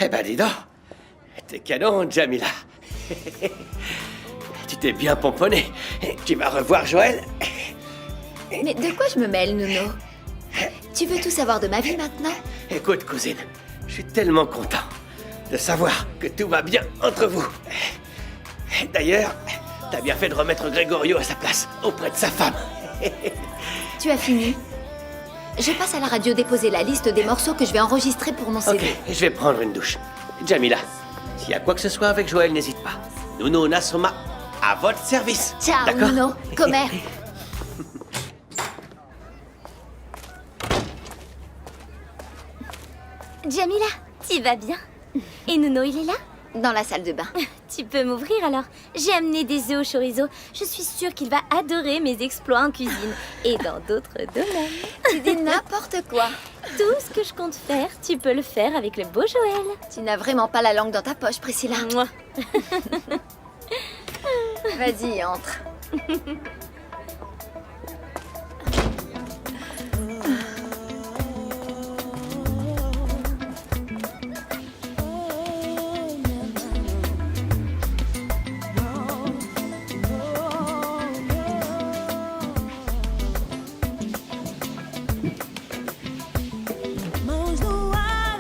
Eh ben dis donc, t'es canon, Jamila. Tu t'es bien pomponné. Tu vas revoir Joël. Mais de quoi je me mêle, Nuno? Tu veux tout savoir de ma vie maintenant? Écoute, cousine, je suis tellement content de savoir que tout va bien entre vous. D'ailleurs, t'as bien fait de remettre Gregorio à sa place, auprès de sa femme. Tu as fini? Je passe à la radio déposer la liste des morceaux que je vais enregistrer pour mon CD. Ok, je vais prendre une douche. Jamila, s'il y a quoi que ce soit avec Joël, n'hésite pas. Nuno Nasoma, à votre service. Ciao, d'accord? Nuno. Comer. Jamila, tu vas bien? Et Nuno, il est là? Dans la salle de bain. Tu peux m'ouvrir alors? J'ai amené des œufs au chorizo. Je suis sûre qu'il va adorer mes exploits en cuisine et dans d'autres domaines. Tu dis n'importe quoi. Tout ce que je compte faire, tu peux le faire avec le beau Joël. Tu n'as vraiment pas la langue dans ta poche, Priscilla. Moi. Vas-y, entre. Mãos no ar,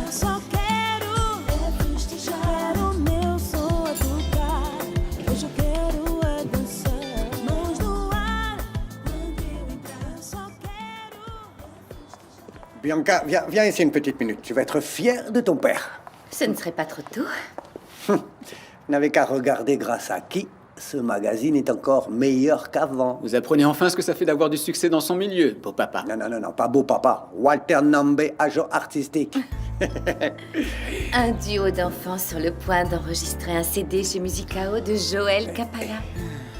só quero festejar. O meu som a tocar. Hoje eu quero é dançar. Mãos no ar, quando eu entrar, só quero. Bianca, viens ici une petite minute. Tu vas être fière de ton père. Ce ne serait pas trop tôt. Vous n'avez qu'à regarder grâce à qui ce magazine est encore meilleur qu'avant. Vous apprenez enfin ce que ça fait d'avoir du succès dans son milieu, beau papa. Non, pas beau papa. Walter Nambe, agent artistique. Un duo d'enfants sur le point d'enregistrer un CD chez Musicao de Joël Capalla.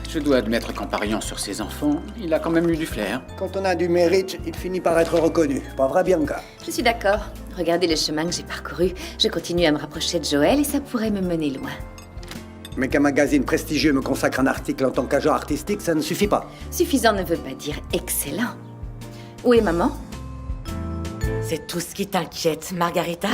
Je dois admettre qu'en pariant sur ses enfants, il a quand même eu du flair. Quand on a du mérite, il finit par être reconnu. Pas vrai, Bianca? Je suis d'accord. Regardez le chemin que j'ai parcouru. Je continue à me rapprocher de Joël et ça pourrait me mener loin. Mais qu'un magazine prestigieux me consacre un article en tant qu'agent artistique, ça ne suffit pas. Suffisant ne veut pas dire excellent. Où est maman? C'est tout ce qui t'inquiète, Margarita?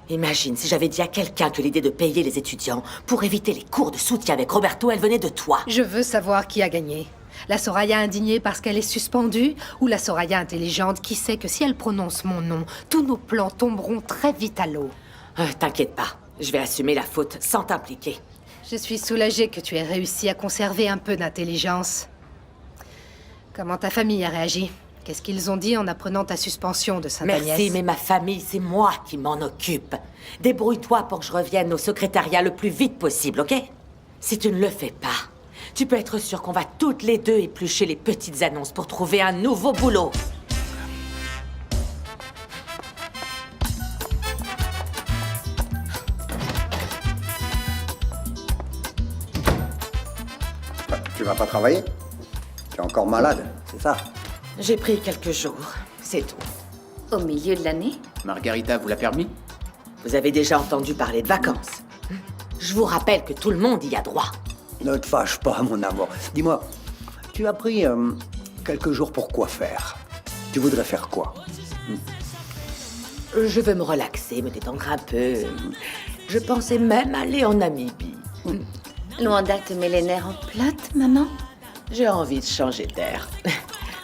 Imagine si j'avais dit à quelqu'un que l'idée de payer les étudiants pour éviter les cours de soutien avec Roberto, elle venait de toi. Je veux savoir qui a gagné. La Soraya indignée parce qu'elle est suspendue ou la Soraya intelligente qui sait que si elle prononce mon nom, tous nos plans tomberont très vite à l'eau. T'inquiète pas, je vais assumer la faute sans t'impliquer. Je suis soulagée que tu aies réussi à conserver un peu d'intelligence. Comment ta famille a réagi? Qu'est-ce qu'ils ont dit en apprenant ta suspension de Sainte-Agnès? Merci, mais ma famille, c'est moi qui m'en occupe. Débrouille-toi pour que je revienne au secrétariat le plus vite possible, ok? Si tu ne le fais pas, tu peux être sûr qu'on va toutes les deux éplucher les petites annonces pour trouver un nouveau boulot. Tu vas pas travailler? Tu es encore malade, c'est ça? J'ai pris quelques jours, c'est tout. Au milieu de l'année? Margarita vous l'a permis? Vous avez déjà entendu parler de vacances. Je vous rappelle que tout le monde y a droit. Ne te fâche pas, mon amour. Dis-moi, tu as pris quelques jours pour quoi faire? Tu voudrais faire quoi? Je veux me relaxer, me détendre un peu. Je pensais même aller en Namibie. Luanda te met les nerfs en plate, maman? J'ai envie de changer d'air.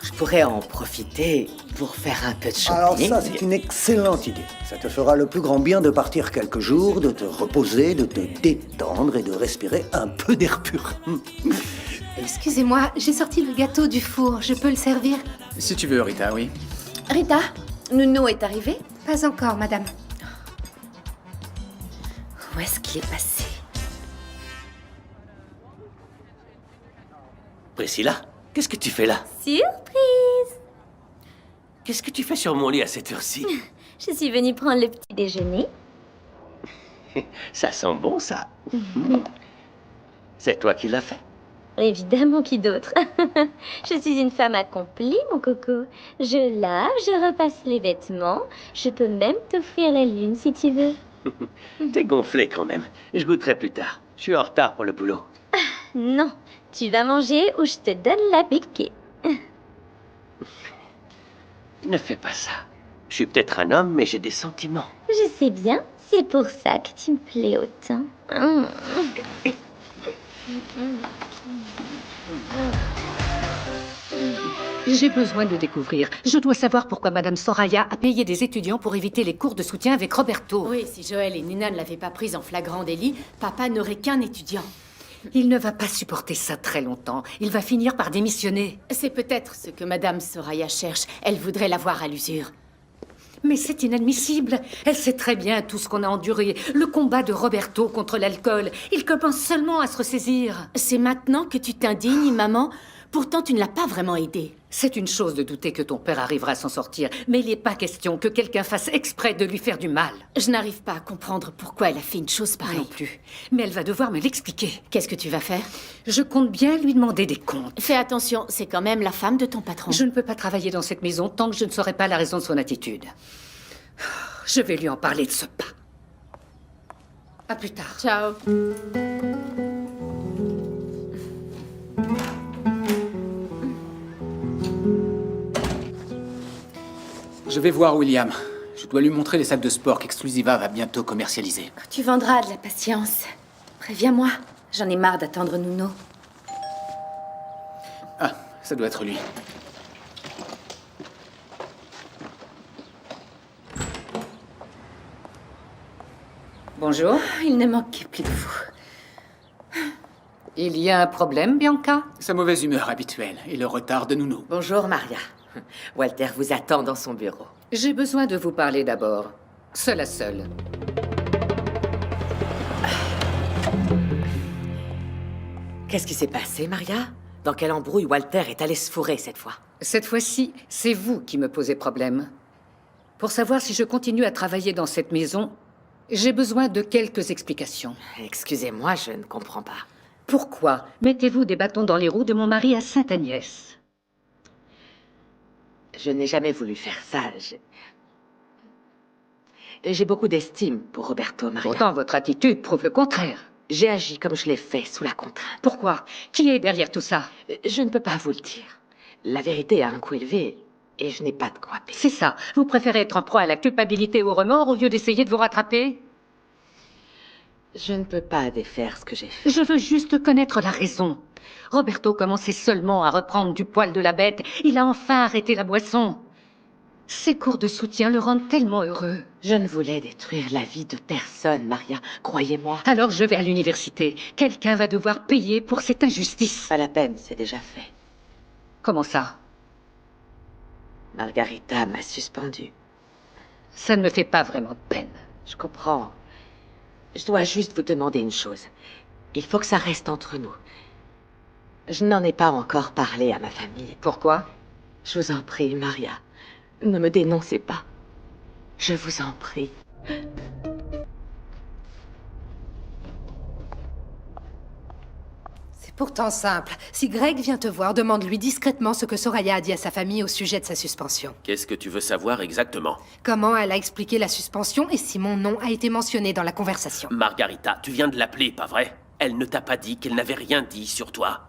Je pourrais en profiter pour faire un peu de shopping. Alors ça, c'est une excellente idée. Ça te fera le plus grand bien de partir quelques jours, de te reposer, de te détendre et de respirer un peu d'air pur. Excusez-moi, j'ai sorti le gâteau du four. Je peux le servir? Si tu veux, Rita, oui. Rita, Nuno est arrivé? Pas encore, madame. Où est-ce qu'il est passé? Priscilla, qu'est-ce que tu fais là? Surprise! Qu'est-ce que tu fais sur mon lit à cette heure-ci? Je suis venue prendre le petit déjeuner. Ça sent bon, ça. C'est toi qui l'as fait? Évidemment, qui d'autre? Je suis une femme accomplie, mon coco. Je lave, je repasse les vêtements. Je peux même t'offrir la lune si tu veux. T'es gonflé quand même. Je goûterai plus tard. Je suis en retard pour le boulot. Non, tu vas manger ou je te donne la piquée. Ne fais pas ça. Je suis peut-être un homme, mais j'ai des sentiments. Je sais bien, c'est pour ça que tu me plais autant. J'ai besoin de découvrir. Je dois savoir pourquoi Madame Soraya a payé des étudiants pour éviter les cours de soutien avec Roberto. Oui, si Joël et Nina ne l'avaient pas prise en flagrant délit, papa n'aurait qu'un étudiant. Il ne va pas supporter ça très longtemps. Il va finir par démissionner. C'est peut-être ce que Madame Soraya cherche. Elle voudrait l'avoir à l'usure. Mais c'est inadmissible. Elle sait très bien tout ce qu'on a enduré. Le combat de Roberto contre l'alcool. Il commence seulement à se ressaisir. C'est maintenant que tu t'indignes, maman. Pourtant, tu ne l'as pas vraiment aidé. C'est une chose de douter que ton père arrivera à s'en sortir, mais il n'est pas question que quelqu'un fasse exprès de lui faire du mal. Je n'arrive pas à comprendre pourquoi elle a fait une chose pareille. Non plus. Mais elle va devoir me l'expliquer. Qu'est-ce que tu vas faire? Je compte bien lui demander des comptes. Fais attention, c'est quand même la femme de ton patron. Je ne peux pas travailler dans cette maison tant que je ne saurai pas la raison de son attitude. Je vais lui en parler de ce pas. À plus tard. Ciao. Je vais voir William. Je dois lui montrer les sacs de sport qu'Exclusiva va bientôt commercialiser. Tu vendras de la patience. Préviens-moi. J'en ai marre d'attendre Nuno. Ah, ça doit être lui. Bonjour. Il ne manquait plus que vous. Il y a un problème, Bianca? Sa mauvaise humeur habituelle et le retard de Nuno. Bonjour, Maria. Walter vous attend dans son bureau. J'ai besoin de vous parler d'abord. Seul à seul. Qu'est-ce qui s'est passé, Maria? Dans quelle embrouille Walter est allé se fourrer cette fois? Cette fois-ci, c'est vous qui me posez problème. Pour savoir si je continue à travailler dans cette maison, j'ai besoin de quelques explications. Excusez-moi, je ne comprends pas. Pourquoi mettez-vous des bâtons dans les roues de mon mari à Sainte-Agnès? Je n'ai jamais voulu faire ça. J'ai beaucoup d'estime pour Roberto, Maria. Pourtant, votre attitude prouve le contraire. J'ai agi comme je l'ai fait, sous la contrainte. Pourquoi? Qui est derrière tout ça? Je ne peux pas vous le dire. La vérité a un coût élevé et je n'ai pas de quoi payer. C'est ça. Vous préférez être en proie à la culpabilité ou au remords au lieu d'essayer de vous rattraper? Je ne peux pas défaire ce que j'ai fait. Je veux juste connaître la raison. Roberto commençait seulement à reprendre du poil de la bête. Il a enfin arrêté la boisson. Ces cours de soutien le rendent tellement heureux. Je ne voulais détruire la vie de personne, Maria. Croyez-moi. Alors je vais à l'université. Quelqu'un va devoir payer pour cette injustice. Pas la peine, c'est déjà fait. Comment ça? Margarita m'a suspendu. Ça ne me fait pas vraiment de peine. Je comprends. Je dois juste vous demander une chose. Il faut que ça reste entre nous. Je n'en ai pas encore parlé à ma famille. Pourquoi? Je vous en prie, Maria. Ne me dénoncez pas. Je vous en prie. C'est pourtant simple. Si Greg vient te voir, demande-lui discrètement ce que Soraya a dit à sa famille au sujet de sa suspension. Qu'est-ce que tu veux savoir exactement? Comment elle a expliqué la suspension et si mon nom a été mentionné dans la conversation. Margarita, tu viens de l'appeler, pas vrai? Elle ne t'a pas dit qu'elle n'avait rien dit sur toi.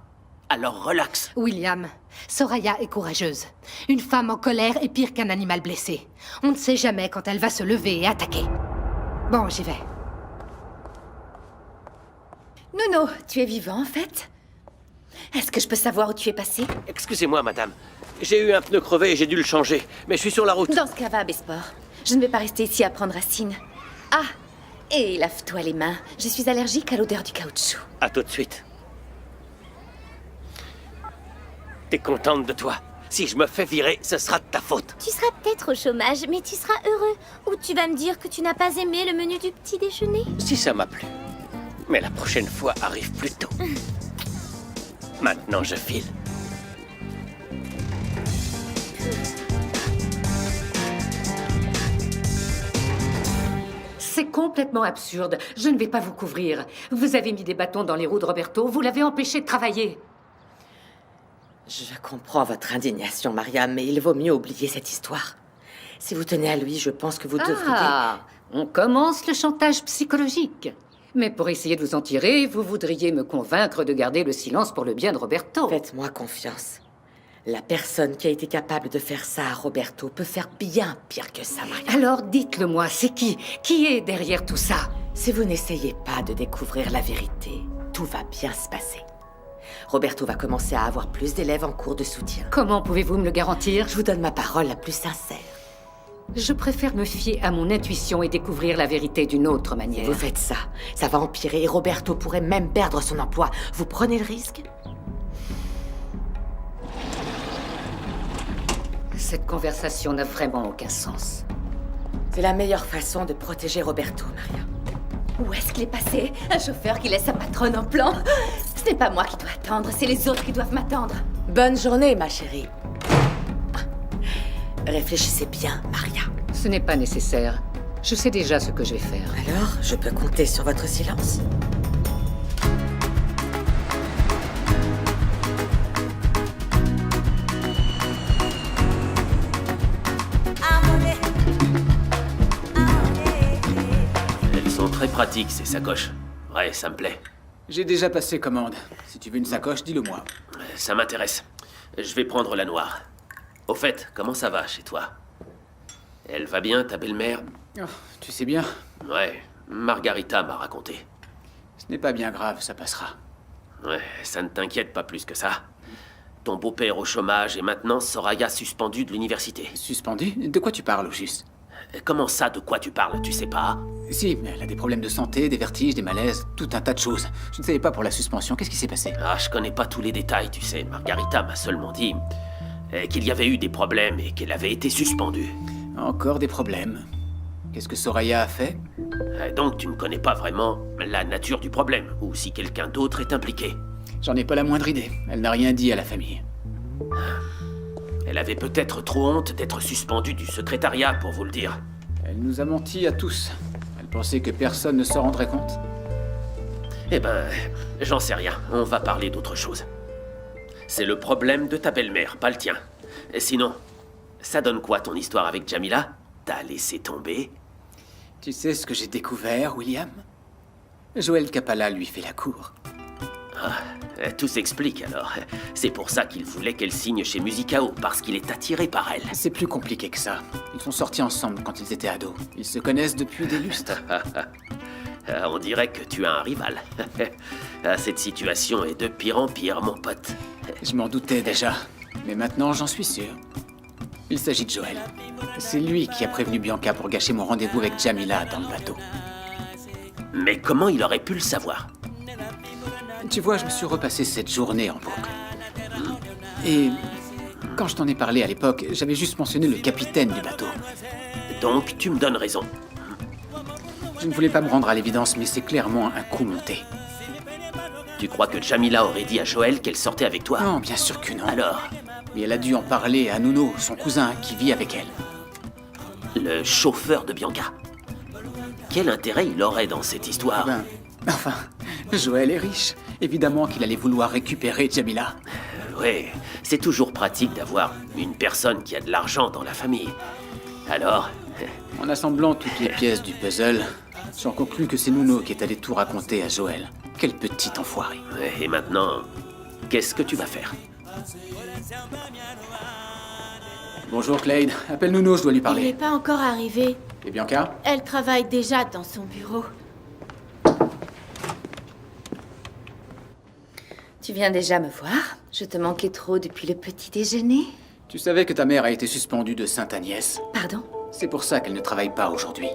Alors relax. William, Soraya est courageuse. Une femme en colère est pire qu'un animal blessé. On ne sait jamais quand elle va se lever et attaquer. Bon, j'y vais. Nuno, tu es vivant en fait? Est-ce que je peux savoir où tu es passé? Excusez-moi, madame. J'ai eu un pneu crevé et j'ai dû le changer. Mais je suis sur la route. Dans ce cas, va à Besport. Je ne vais pas rester ici à prendre racine. Ah! Et lave-toi les mains. Je suis allergique à l'odeur du caoutchouc. À tout de suite. T'es contente de toi? Si je me fais virer, ce sera de ta faute. Tu seras peut-être au chômage, mais tu seras heureux. Ou tu vas me dire que tu n'as pas aimé le menu du petit déjeuner. Si ça m'a plu. Mais la prochaine fois arrive plus tôt. Maintenant, je file. C'est complètement absurde. Je ne vais pas vous couvrir. Vous avez mis des bâtons dans les roues de Roberto. Vous l'avez empêché de travailler. Je comprends votre indignation, Maria, mais il vaut mieux oublier cette histoire. Si vous tenez à lui, je pense que vous devriez... Ah, on commence le chantage psychologique. Mais pour essayer de vous en tirer, vous voudriez me convaincre de garder le silence pour le bien de Roberto. Faites-moi confiance. La personne qui a été capable de faire ça à Roberto peut faire bien pire que ça, Maria. Alors dites-le-moi, c'est qui? Qui est derrière tout ça? Si vous n'essayez pas de découvrir la vérité, tout va bien se passer. Roberto va commencer à avoir plus d'élèves en cours de soutien. Comment pouvez-vous me le garantir? Je vous donne ma parole la plus sincère. Je préfère me fier à mon intuition et découvrir la vérité d'une autre manière. Vous faites ça, ça va empirer et Roberto pourrait même perdre son emploi. Vous prenez le risque? Cette conversation n'a vraiment aucun sens. C'est la meilleure façon de protéger Roberto, Maria. Où est-ce qu'il est passé? Un chauffeur qui laisse sa patronne en plan? Ce n'est pas moi qui dois attendre, c'est les autres qui doivent m'attendre. Bonne journée, ma chérie. Réfléchissez bien, Maria. Ce n'est pas nécessaire. Je sais déjà ce que je vais faire. Alors, je peux compter sur votre silence? Elles sont très pratiques, ces sacoches. Ouais, ça me plaît. J'ai déjà passé commande. Si tu veux une sacoche, dis-le-moi. Ça m'intéresse. Je vais prendre la noire. Au fait, comment ça va chez toi? Elle va bien, ta belle-mère? Oh, tu sais bien, Ouais, Margarita m'a raconté. ce n'est pas bien grave, ça passera. Ouais, ça ne t'inquiète pas plus que ça. Ton beau-père au chômage et maintenant Soraya suspendue de l'université. Suspendu? De quoi tu parles au juste? Comment ça, de quoi tu parles, tu sais pas? Si, mais elle a des problèmes de santé, des vertiges, des malaises, tout un tas de choses. Je ne savais pas pour la suspension. Qu'est-ce qui s'est passé? Ah, je connais pas tous les détails, tu sais. Margarita m'a seulement dit qu'il y avait eu des problèmes et qu'elle avait été suspendue. Encore des problèmes. Qu'est-ce que Soraya a fait? Donc tu ne connais pas vraiment la nature du problème, ou si quelqu'un d'autre est impliqué. J'en ai pas la moindre idée. Elle n'a rien dit à la famille. Elle avait peut-être trop honte d'être suspendue du secrétariat, pour vous le dire. Elle nous a menti à tous. Elle pensait que personne ne s'en rendrait compte. Eh ben, j'en sais rien. On va parler d'autre chose. C'est le problème de ta belle-mère, pas le tien. Et sinon, ça donne quoi ton histoire avec Jamila? T'as laissé tomber? Tu sais ce que j'ai découvert, William? Joël Capalla lui fait la cour. Tout s'explique alors. C'est pour ça qu'il voulait qu'elle signe chez Musicao, parce qu'il est attiré par elle. C'est plus compliqué que ça. Ils sont sortis ensemble quand ils étaient ados. Ils se connaissent depuis des lustres. On dirait que tu as un rival. Cette situation est de pire en pire, mon pote. Je m'en doutais déjà. Mais maintenant, j'en suis sûr. Il s'agit de Joël. C'est lui qui a prévenu Bianca pour gâcher mon rendez-vous avec Jamila dans le bateau. Mais comment il aurait pu le savoir? Tu vois, je me suis repassé cette journée en boucle. Et quand je t'en ai parlé à l'époque, j'avais juste mentionné le capitaine du bateau. Donc, tu me donnes raison. Je ne voulais pas me rendre à l'évidence, mais c'est clairement un coup monté. Tu crois que Jamila aurait dit à Joël qu'elle sortait avec toi? Non, bien sûr que non. Alors, Mais elle a dû en parler à Nuno, son cousin, qui vit avec elle. le chauffeur de Bianca. Quel intérêt il aurait dans cette histoire? Enfin, Joël est riche. Évidemment qu'il allait vouloir récupérer Jamila. Oui, c'est toujours pratique d'avoir une personne qui a de l'argent dans la famille. Alors, En assemblant toutes les pièces du puzzle, j'en conclus que c'est Nuno qui est allé tout raconter à Joël. Quel petit enfoiré. et maintenant, qu'est-ce que tu vas faire? Bonjour Claude, appelle Nuno, je dois lui Il n'est parler. pas encore arrivé. Et Bianca? Elle travaille déjà dans son bureau. Tu viens déjà me voir? Je te manquais trop depuis le petit déjeuner. Tu savais que ta mère a été suspendue de Sainte-Agnès. Pardon? C'est pour ça qu'elle ne travaille pas aujourd'hui.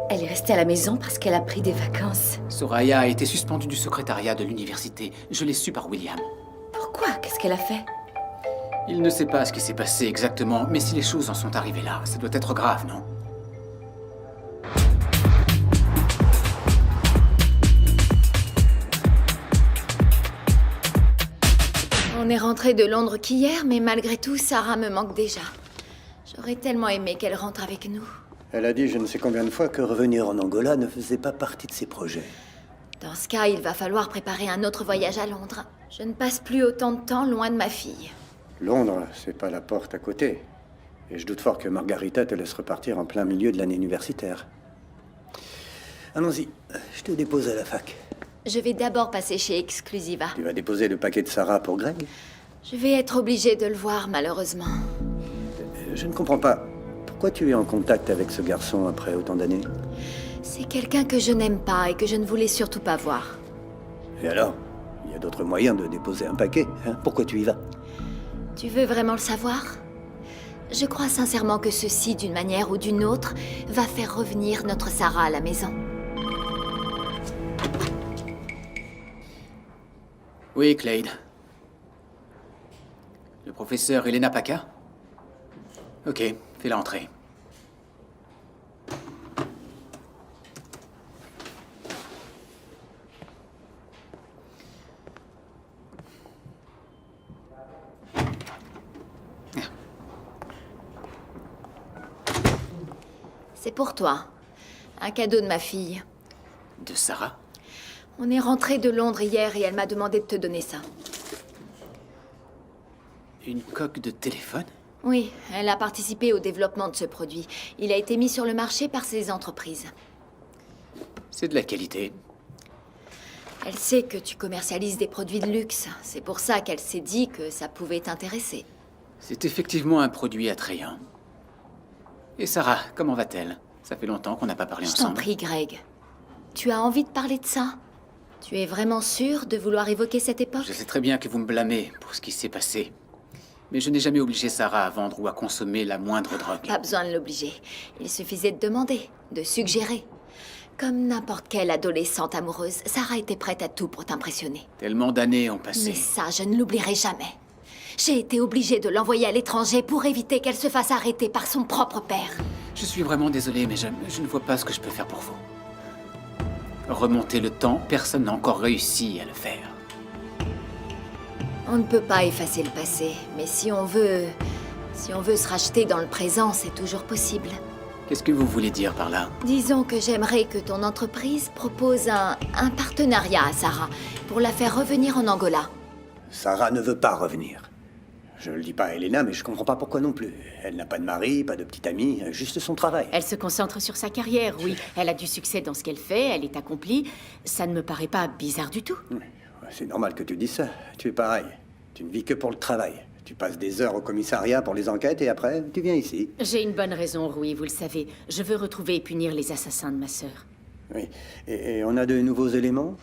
Elle est restée à la maison parce qu'elle a pris des vacances. Soraya a été suspendue du secrétariat de l'université. Je l'ai su par William. Pourquoi? Qu'est-ce qu'elle a fait? Il ne sait pas ce qui s'est passé exactement, mais si les choses en sont arrivées là, ça doit être grave, non? On est rentré de Londres qu'hier, mais malgré tout, Sarah me manque déjà. J'aurais tellement aimé qu'elle rentre avec nous. Elle a dit je ne sais combien de fois que revenir en Angola ne faisait pas partie de ses projets. Dans ce cas, il va falloir préparer un autre voyage à Londres. Je ne passe plus autant de temps loin de ma fille. Londres, c'est pas la porte à côté. Et je doute fort que Margarita te laisse repartir en plein milieu de l'année universitaire. Allons-y, je te dépose à la fac. Je vais d'abord passer chez Exclusiva. Tu vas déposer le paquet de Sarah pour Greg? Je vais être obligée de le voir, malheureusement. Je ne comprends pas. Pourquoi tu es en contact avec ce garçon après autant d'années? C'est quelqu'un que je n'aime pas et que je ne voulais surtout pas voir. Et alors? Il y a d'autres moyens de déposer un paquet, hein? Pourquoi tu y vas? Tu veux vraiment le savoir? Je crois sincèrement que ceci, d'une manière ou d'une autre, va faire revenir notre Sarah à la maison. Oui, Clade. Le professeur Elena Paca? Ok, fais-la entrer. C'est pour toi. Un cadeau de ma fille. De Sarah? On est rentré de Londres hier et elle m'a demandé de te donner ça. Une coque de téléphone? Oui, elle a participé au développement de ce produit. Il a été mis sur le marché par ses entreprises. C'est de la qualité. Elle sait que tu commercialises des produits de luxe. C'est pour ça qu'elle s'est dit que ça pouvait t'intéresser. C'est effectivement un produit attrayant. Et Sarah, comment va-t-elle? Ça fait longtemps qu'on n'a pas parlé Je t'en ensemble. prie, Greg. Tu as envie de parler de ça? Tu es vraiment sûr de vouloir évoquer cette époque? Je sais très bien que vous me blâmez pour ce qui s'est passé. Mais je n'ai jamais obligé Sarah à vendre ou à consommer la moindre drogue. Pas besoin de l'obliger. Il suffisait de demander, de suggérer. Comme n'importe quelle adolescente amoureuse, Sarah était prête à tout pour t'impressionner. Tellement d'années ont passé. Mais ça, je ne l'oublierai jamais. J'ai été obligée de l'envoyer à l'étranger pour éviter qu'elle se fasse arrêter par son propre père. Je suis vraiment désolé, mais je ne vois pas ce que je peux faire pour vous. Remonter le temps, personne n'a encore réussi à le faire. On ne peut pas effacer le passé, mais si on veut se racheter dans le présent, c'est toujours possible. Qu'est-ce que vous voulez dire par là? Disons que j'aimerais que ton entreprise propose un partenariat à Sarah pour la faire revenir en Angola. Sarah ne veut pas revenir. Je le dis pas à Elena, mais je comprends pas pourquoi non plus. Elle n'a pas de mari, pas de petite amie, juste son travail. Elle se concentre sur sa carrière, oui. Elle a du succès dans ce qu'elle fait, elle est accomplie. Ça ne me paraît pas bizarre du tout. C'est normal que tu dises ça. Tu es pareil. Tu ne vis que pour le travail. Tu passes des heures au commissariat pour les enquêtes et après, tu viens ici. J'ai une bonne raison, Rui, vous le savez. Je veux retrouver et punir les assassins de ma sœur. Oui. Et on a de nouveaux éléments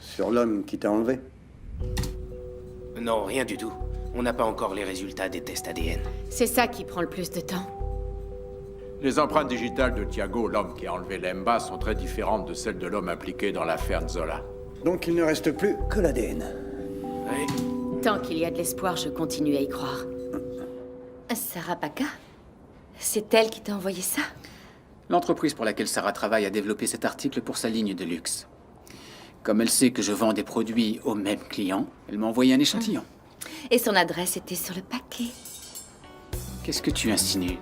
sur l'homme qui t'a enlevé? Non, rien du tout. On n'a pas encore les résultats des tests ADN. C'est ça qui prend le plus de temps. Les empreintes digitales de Thiago, l'homme qui a enlevé Lemba, sont très différentes de celles de l'homme impliqué dans l'affaire Nzola. Donc il ne reste plus que l'ADN. Oui. Tant qu'il y a de l'espoir, je continue à y croire. Sarah Paca? C'est elle qui t'a envoyé ça? L'entreprise pour laquelle Sarah travaille a développé cet article pour sa ligne de luxe. Comme elle sait que je vends des produits aux mêmes clients, elle m'a envoyé un échantillon. Et son adresse était sur le paquet. Qu'est-ce que tu insinues?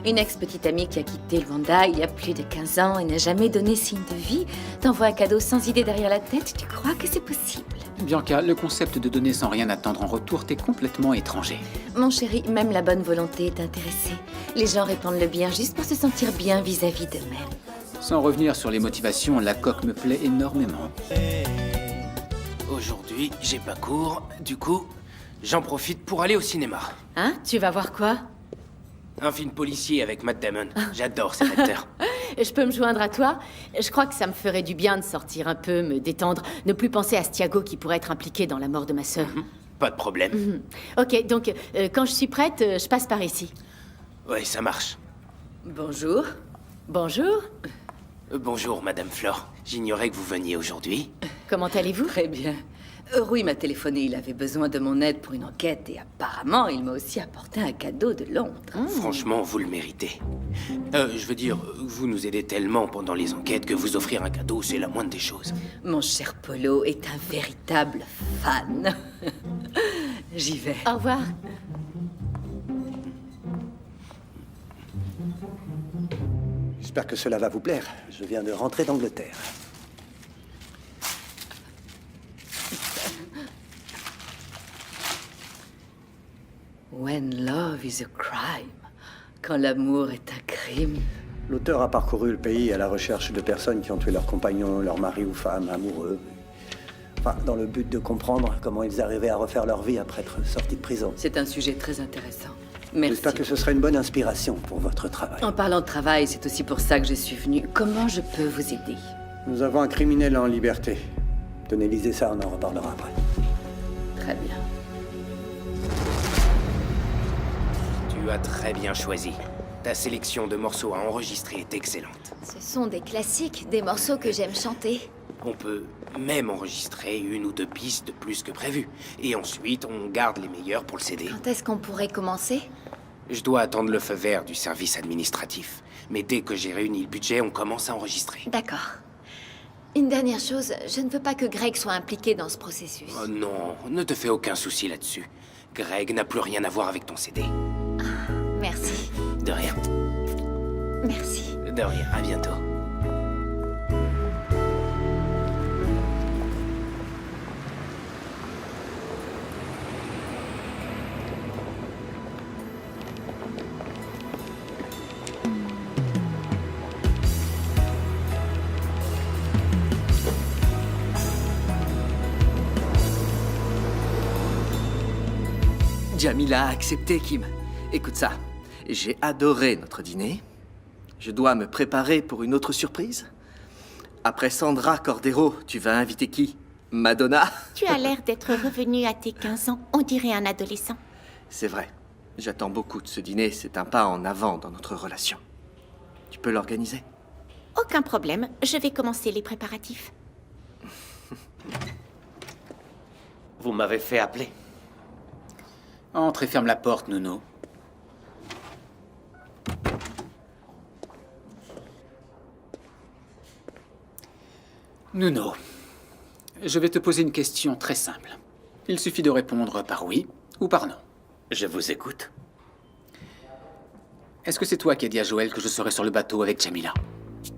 Une ex-petite amie qui a quitté Luanda il y a plus de 15 ans et n'a jamais donné signe de vie t'envoie un cadeau sans idée derrière la tête. Tu crois que c'est possible? Bianca, le concept de donner sans rien attendre en retour t'est complètement étranger. Mon chéri, même la bonne volonté est intéressée. Les gens répandent le bien juste pour se sentir bien vis-à-vis d'eux-mêmes. Sans revenir sur les motivations, la coque me plaît énormément. Aujourd'hui, j'ai pas cours, du coup, j'en profite pour aller au cinéma. Hein? Tu vas voir quoi? Un film policier avec Matt Damon. J'adore cet acteur. Je peux me joindre à toi? Je crois que ça me ferait du bien de sortir un peu, me détendre, ne plus penser à ce Thiago qui pourrait être impliqué dans la mort de ma sœur. Pas de problème. Ok, donc quand je suis prête, je passe par ici. Ouais, ça marche. Bonjour. Bonjour. Bonjour, Madame Flore. J'ignorais que vous veniez aujourd'hui. Comment allez-vous? Très bien. Rui m'a téléphoné, il avait besoin de mon aide pour une enquête et apparemment, il m'a aussi apporté un cadeau de Londres. Franchement, vous le méritez. Je veux dire, vous nous aidez tellement pendant les enquêtes que vous offrir un cadeau, c'est la moindre des choses. Mon cher Polo est un véritable fan. J'y vais. Au revoir. J'espère que cela va vous plaire. Je viens de rentrer d'Angleterre. When love is a crime. Quand l'amour est un crime. L'auteur a parcouru le pays à la recherche de personnes qui ont tué leur compagnon, leur mari ou femme, amoureux. Enfin, dans le but de comprendre comment ils arrivaient à refaire leur vie après être sortis de prison. C'est un sujet très intéressant. Merci. J'espère que ce sera une bonne inspiration pour votre travail. En parlant de travail, c'est aussi pour ça que je suis venue. Comment je peux vous aider? Nous avons un criminel en liberté. Tenez, lisez ça, on en reparlera après. Très bien. Tu as très bien choisi. Ta sélection de morceaux à enregistrer est excellente. Ce sont des classiques, des morceaux que j'aime chanter. On peut même enregistrer 1 ou 2 pistes de plus que prévu. Et ensuite, on garde les meilleures pour le CD. Quand est-ce qu'on pourrait commencer? Je dois attendre le feu vert du service administratif. Mais dès que j'ai réuni le budget, on commence à enregistrer. D'accord. Une dernière chose, je ne veux pas que Greg soit impliqué dans ce processus. Oh non, ne te fais aucun souci là-dessus. Greg n'a plus rien à voir avec ton CD. Merci. De rien. Merci. De rien, à bientôt. Jamila a accepté, Kim. Écoute ça, j'ai adoré notre dîner. Je dois me préparer pour une autre surprise. Après Sandra Cordero, tu vas inviter qui? Madonna? Tu as l'air d'être revenu à tes 15 ans. On dirait un adolescent. C'est vrai. J'attends beaucoup de ce dîner. C'est un pas en avant dans notre relation. Tu peux l'organiser? Aucun problème. Je vais commencer les préparatifs. Vous m'avez fait appeler. Entre et ferme la porte, Nuno. Nuno, je vais te poser une question très simple. Il suffit de répondre par oui ou par non. Je vous écoute. Est-ce que c'est toi qui as dit à Joël que je serais sur le bateau avec Jamila?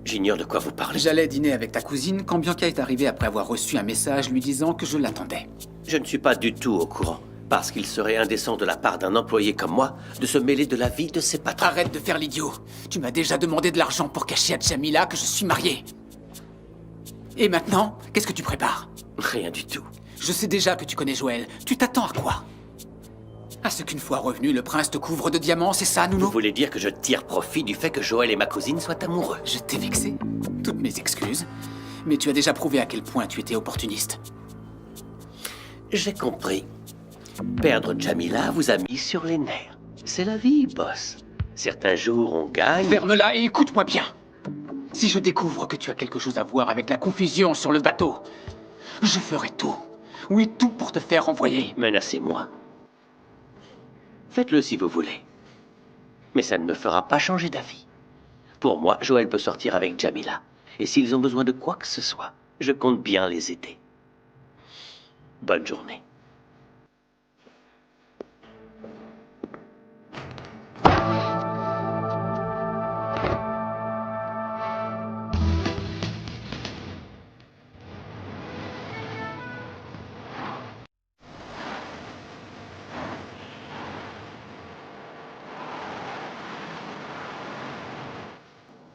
J'ignore de quoi vous parlez. J'allais dîner avec ta cousine quand Bianca est arrivée après avoir reçu un message lui disant que je l'attendais. Je ne suis pas du tout au courant. Parce qu'il serait indécent de la part d'un employé comme moi de se mêler de la vie de ses patrons. Arrête de faire l'idiot. Tu m'as déjà demandé de l'argent pour cacher à Jamila que je suis marié. Et maintenant, qu'est-ce que tu prépares? Rien du tout. Je sais déjà que tu connais Joël. Tu t'attends à quoi? À ce qu'une fois revenu, le prince te couvre de diamants, c'est ça, Nuno? Vous voulez dire que je tire profit du fait que Joël et ma cousine soient amoureux? Je t'ai vexé. Toutes mes excuses. Mais tu as déjà prouvé à quel point tu étais opportuniste. J'ai compris. Perdre Jamila vous a mis sur les nerfs. C'est la vie, boss. Certains jours, on gagne... Ferme-la et écoute-moi bien. Si je découvre que tu as quelque chose à voir avec la confusion sur le bateau, je ferai tout. Oui, tout pour te faire renvoyer. Menacez-moi. Faites-le si vous voulez. Mais ça ne me fera pas changer d'avis. Pour moi, Joël peut sortir avec Jamila. Et s'ils ont besoin de quoi que ce soit, je compte bien les aider. Bonne journée.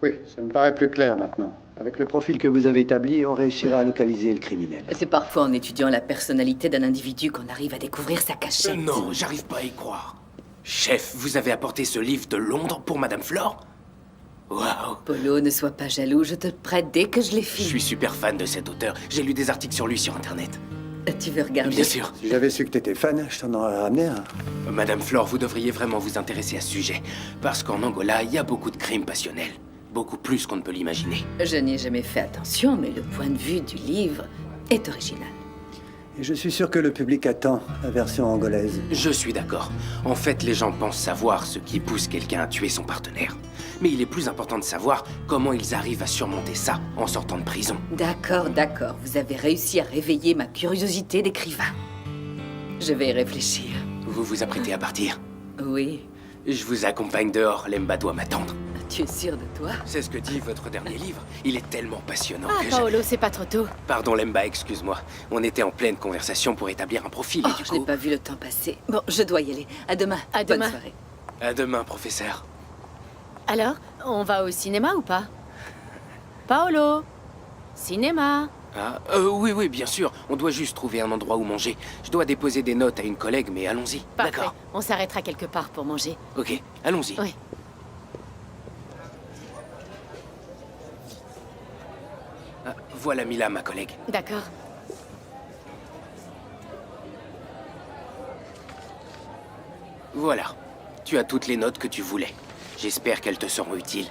Oui, ça me paraît plus clair maintenant. Avec le profil que vous avez établi, on réussira à localiser le criminel. C'est parfois en étudiant la personnalité d'un individu qu'on arrive à découvrir sa cachette. Non, j'arrive pas à y croire. Chef, vous avez apporté ce livre de Londres pour Madame Flore? Waouh. Polo, ne sois pas jaloux, je te le prête dès que je l'ai Je fini. suis super fan de cet auteur. J'ai lu des articles sur lui sur Internet. Tu veux regarder? Bien sûr. Si j'avais su que t'étais fan, je t'en aurais ramené un. Madame Flore, vous devriez vraiment vous intéresser à ce sujet. Parce qu'en Angola, il y a beaucoup de crimes passionnels. Beaucoup plus qu'on ne peut l'imaginer. Je n'y ai jamais fait attention, mais le point de vue du livre est original. Et je suis sûr que le public attend la version angolaise. Je suis d'accord. En fait, les gens pensent savoir ce qui pousse quelqu'un à tuer son partenaire. Mais il est plus important de savoir comment ils arrivent à surmonter ça en sortant de prison. D'accord, d'accord. Vous avez réussi à réveiller ma curiosité d'écrivain. Je vais y réfléchir. Vous vous apprêtez à partir? Oui. Je vous accompagne dehors, Lemba doit m'attendre. Tu es sûr de toi? C'est ce que dit votre dernier livre. Il est tellement passionnant Ah, que Paolo, c'est pas trop tôt. Pardon, Lemba, excuse-moi. On était en pleine conversation pour établir un profil et du Je coup... n'ai pas vu le temps passer. Bon, je dois y aller. À demain. À Bonne demain. soirée. À demain, professeur. Alors, on va au cinéma ou pas? Paolo, cinéma. Ah, oui, bien sûr. On doit juste trouver un endroit où manger. Je dois déposer des notes à une collègue, mais allons-y. Parfait. D'accord. On s'arrêtera quelque part pour manger. Ok, allons-y. Oui. Ah, voilà Mila, ma collègue. D'accord. Voilà. Tu as toutes les notes que tu voulais. J'espère qu'elles te seront utiles.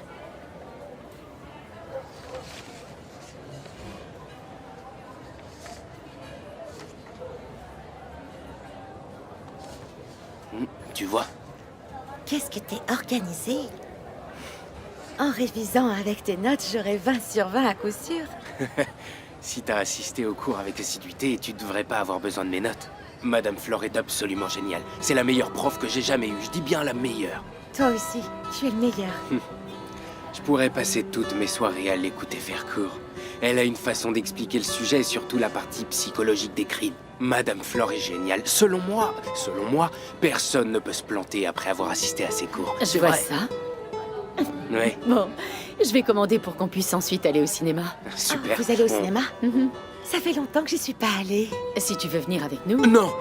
Tu vois? Qu'est-ce que t'es organisé? En révisant avec tes notes, j'aurai 20 sur 20 à coup sûr. Si t'as assisté au cours avec assiduité, tu devrais pas avoir besoin de mes notes. Madame Flore est absolument géniale. C'est la meilleure prof que j'ai jamais eue. Je dis bien la meilleure. Toi aussi, tu es le meilleur. Je pourrais passer toutes mes soirées à l'écouter faire cours. Elle a une façon d'expliquer le sujet, surtout la partie psychologique des crimes. Madame Flore est géniale. Selon moi, personne ne peut se planter après avoir assisté à ses cours. Je vois ça. Ouais. Bon, je vais commander pour qu'on puisse ensuite aller au cinéma. Super. Vous allez au cinéma? Ça fait longtemps que j'y suis pas allée. Si tu veux venir avec nous. Non.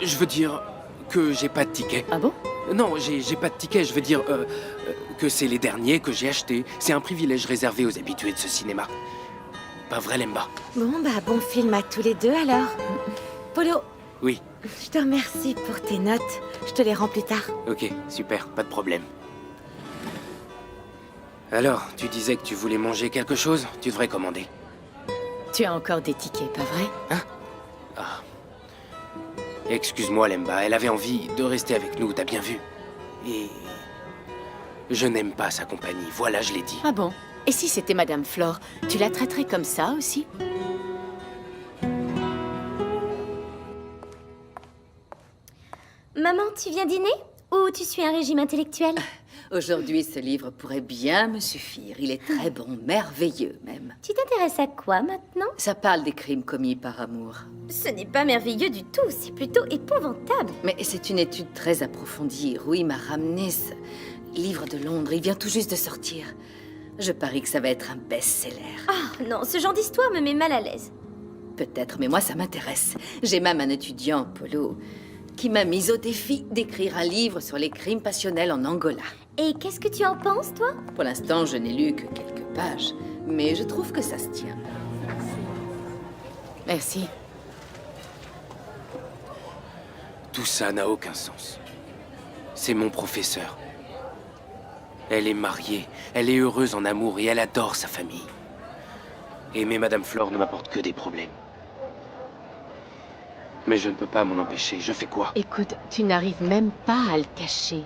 Je veux dire que j'ai pas de ticket. Ah bon? Non, j'ai pas de ticket. Je veux dire que c'est les derniers que j'ai achetés. C'est un privilège réservé aux habitués de ce cinéma. Pas vrai, Lemba? Bon, bah, bon film à tous les deux alors. Polo, Oui. je te remercie pour tes notes. Je te les rends plus tard. Ok, super, pas de problème. Alors, tu disais que tu voulais manger quelque chose? Tu devrais commander. Tu as encore des tickets, pas vrai? Excuse-moi, Lemba, elle avait envie de rester avec nous, t'as bien vu. Et... je n'aime pas sa compagnie, voilà, je l'ai dit. Ah bon? Et si c'était Madame Flore, tu la traiterais comme ça aussi? Maman, tu viens dîner? Ou tu suis un régime intellectuel? Aujourd'hui, ce livre pourrait bien me suffire. Il est très bon, merveilleux même. Tu t'intéresses à quoi maintenant? Ça parle des crimes commis par amour. Ce n'est pas merveilleux du tout, c'est plutôt épouvantable. Mais c'est une étude très approfondie. Rui m'a ramené ce livre de Londres. Il vient tout juste de sortir. Je parie que ça va être un best-seller. Ah non, ce genre d'histoire me met mal à l'aise. Peut-être, mais moi ça m'intéresse. J'ai même un étudiant, Polo, qui m'a mis au défi d'écrire un livre sur les crimes passionnels en Angola. Et qu'est-ce que tu en penses, toi? Pour l'instant, je n'ai lu que quelques pages, mais je trouve que ça se tient. Merci. Tout ça n'a aucun sens. C'est mon professeur. Elle est mariée, elle est heureuse en amour et elle adore sa famille. Aimer Madame Flore ne m'apporte que des problèmes. Mais je ne peux pas m'en empêcher, je fais quoi? Écoute, tu n'arrives même pas à le cacher.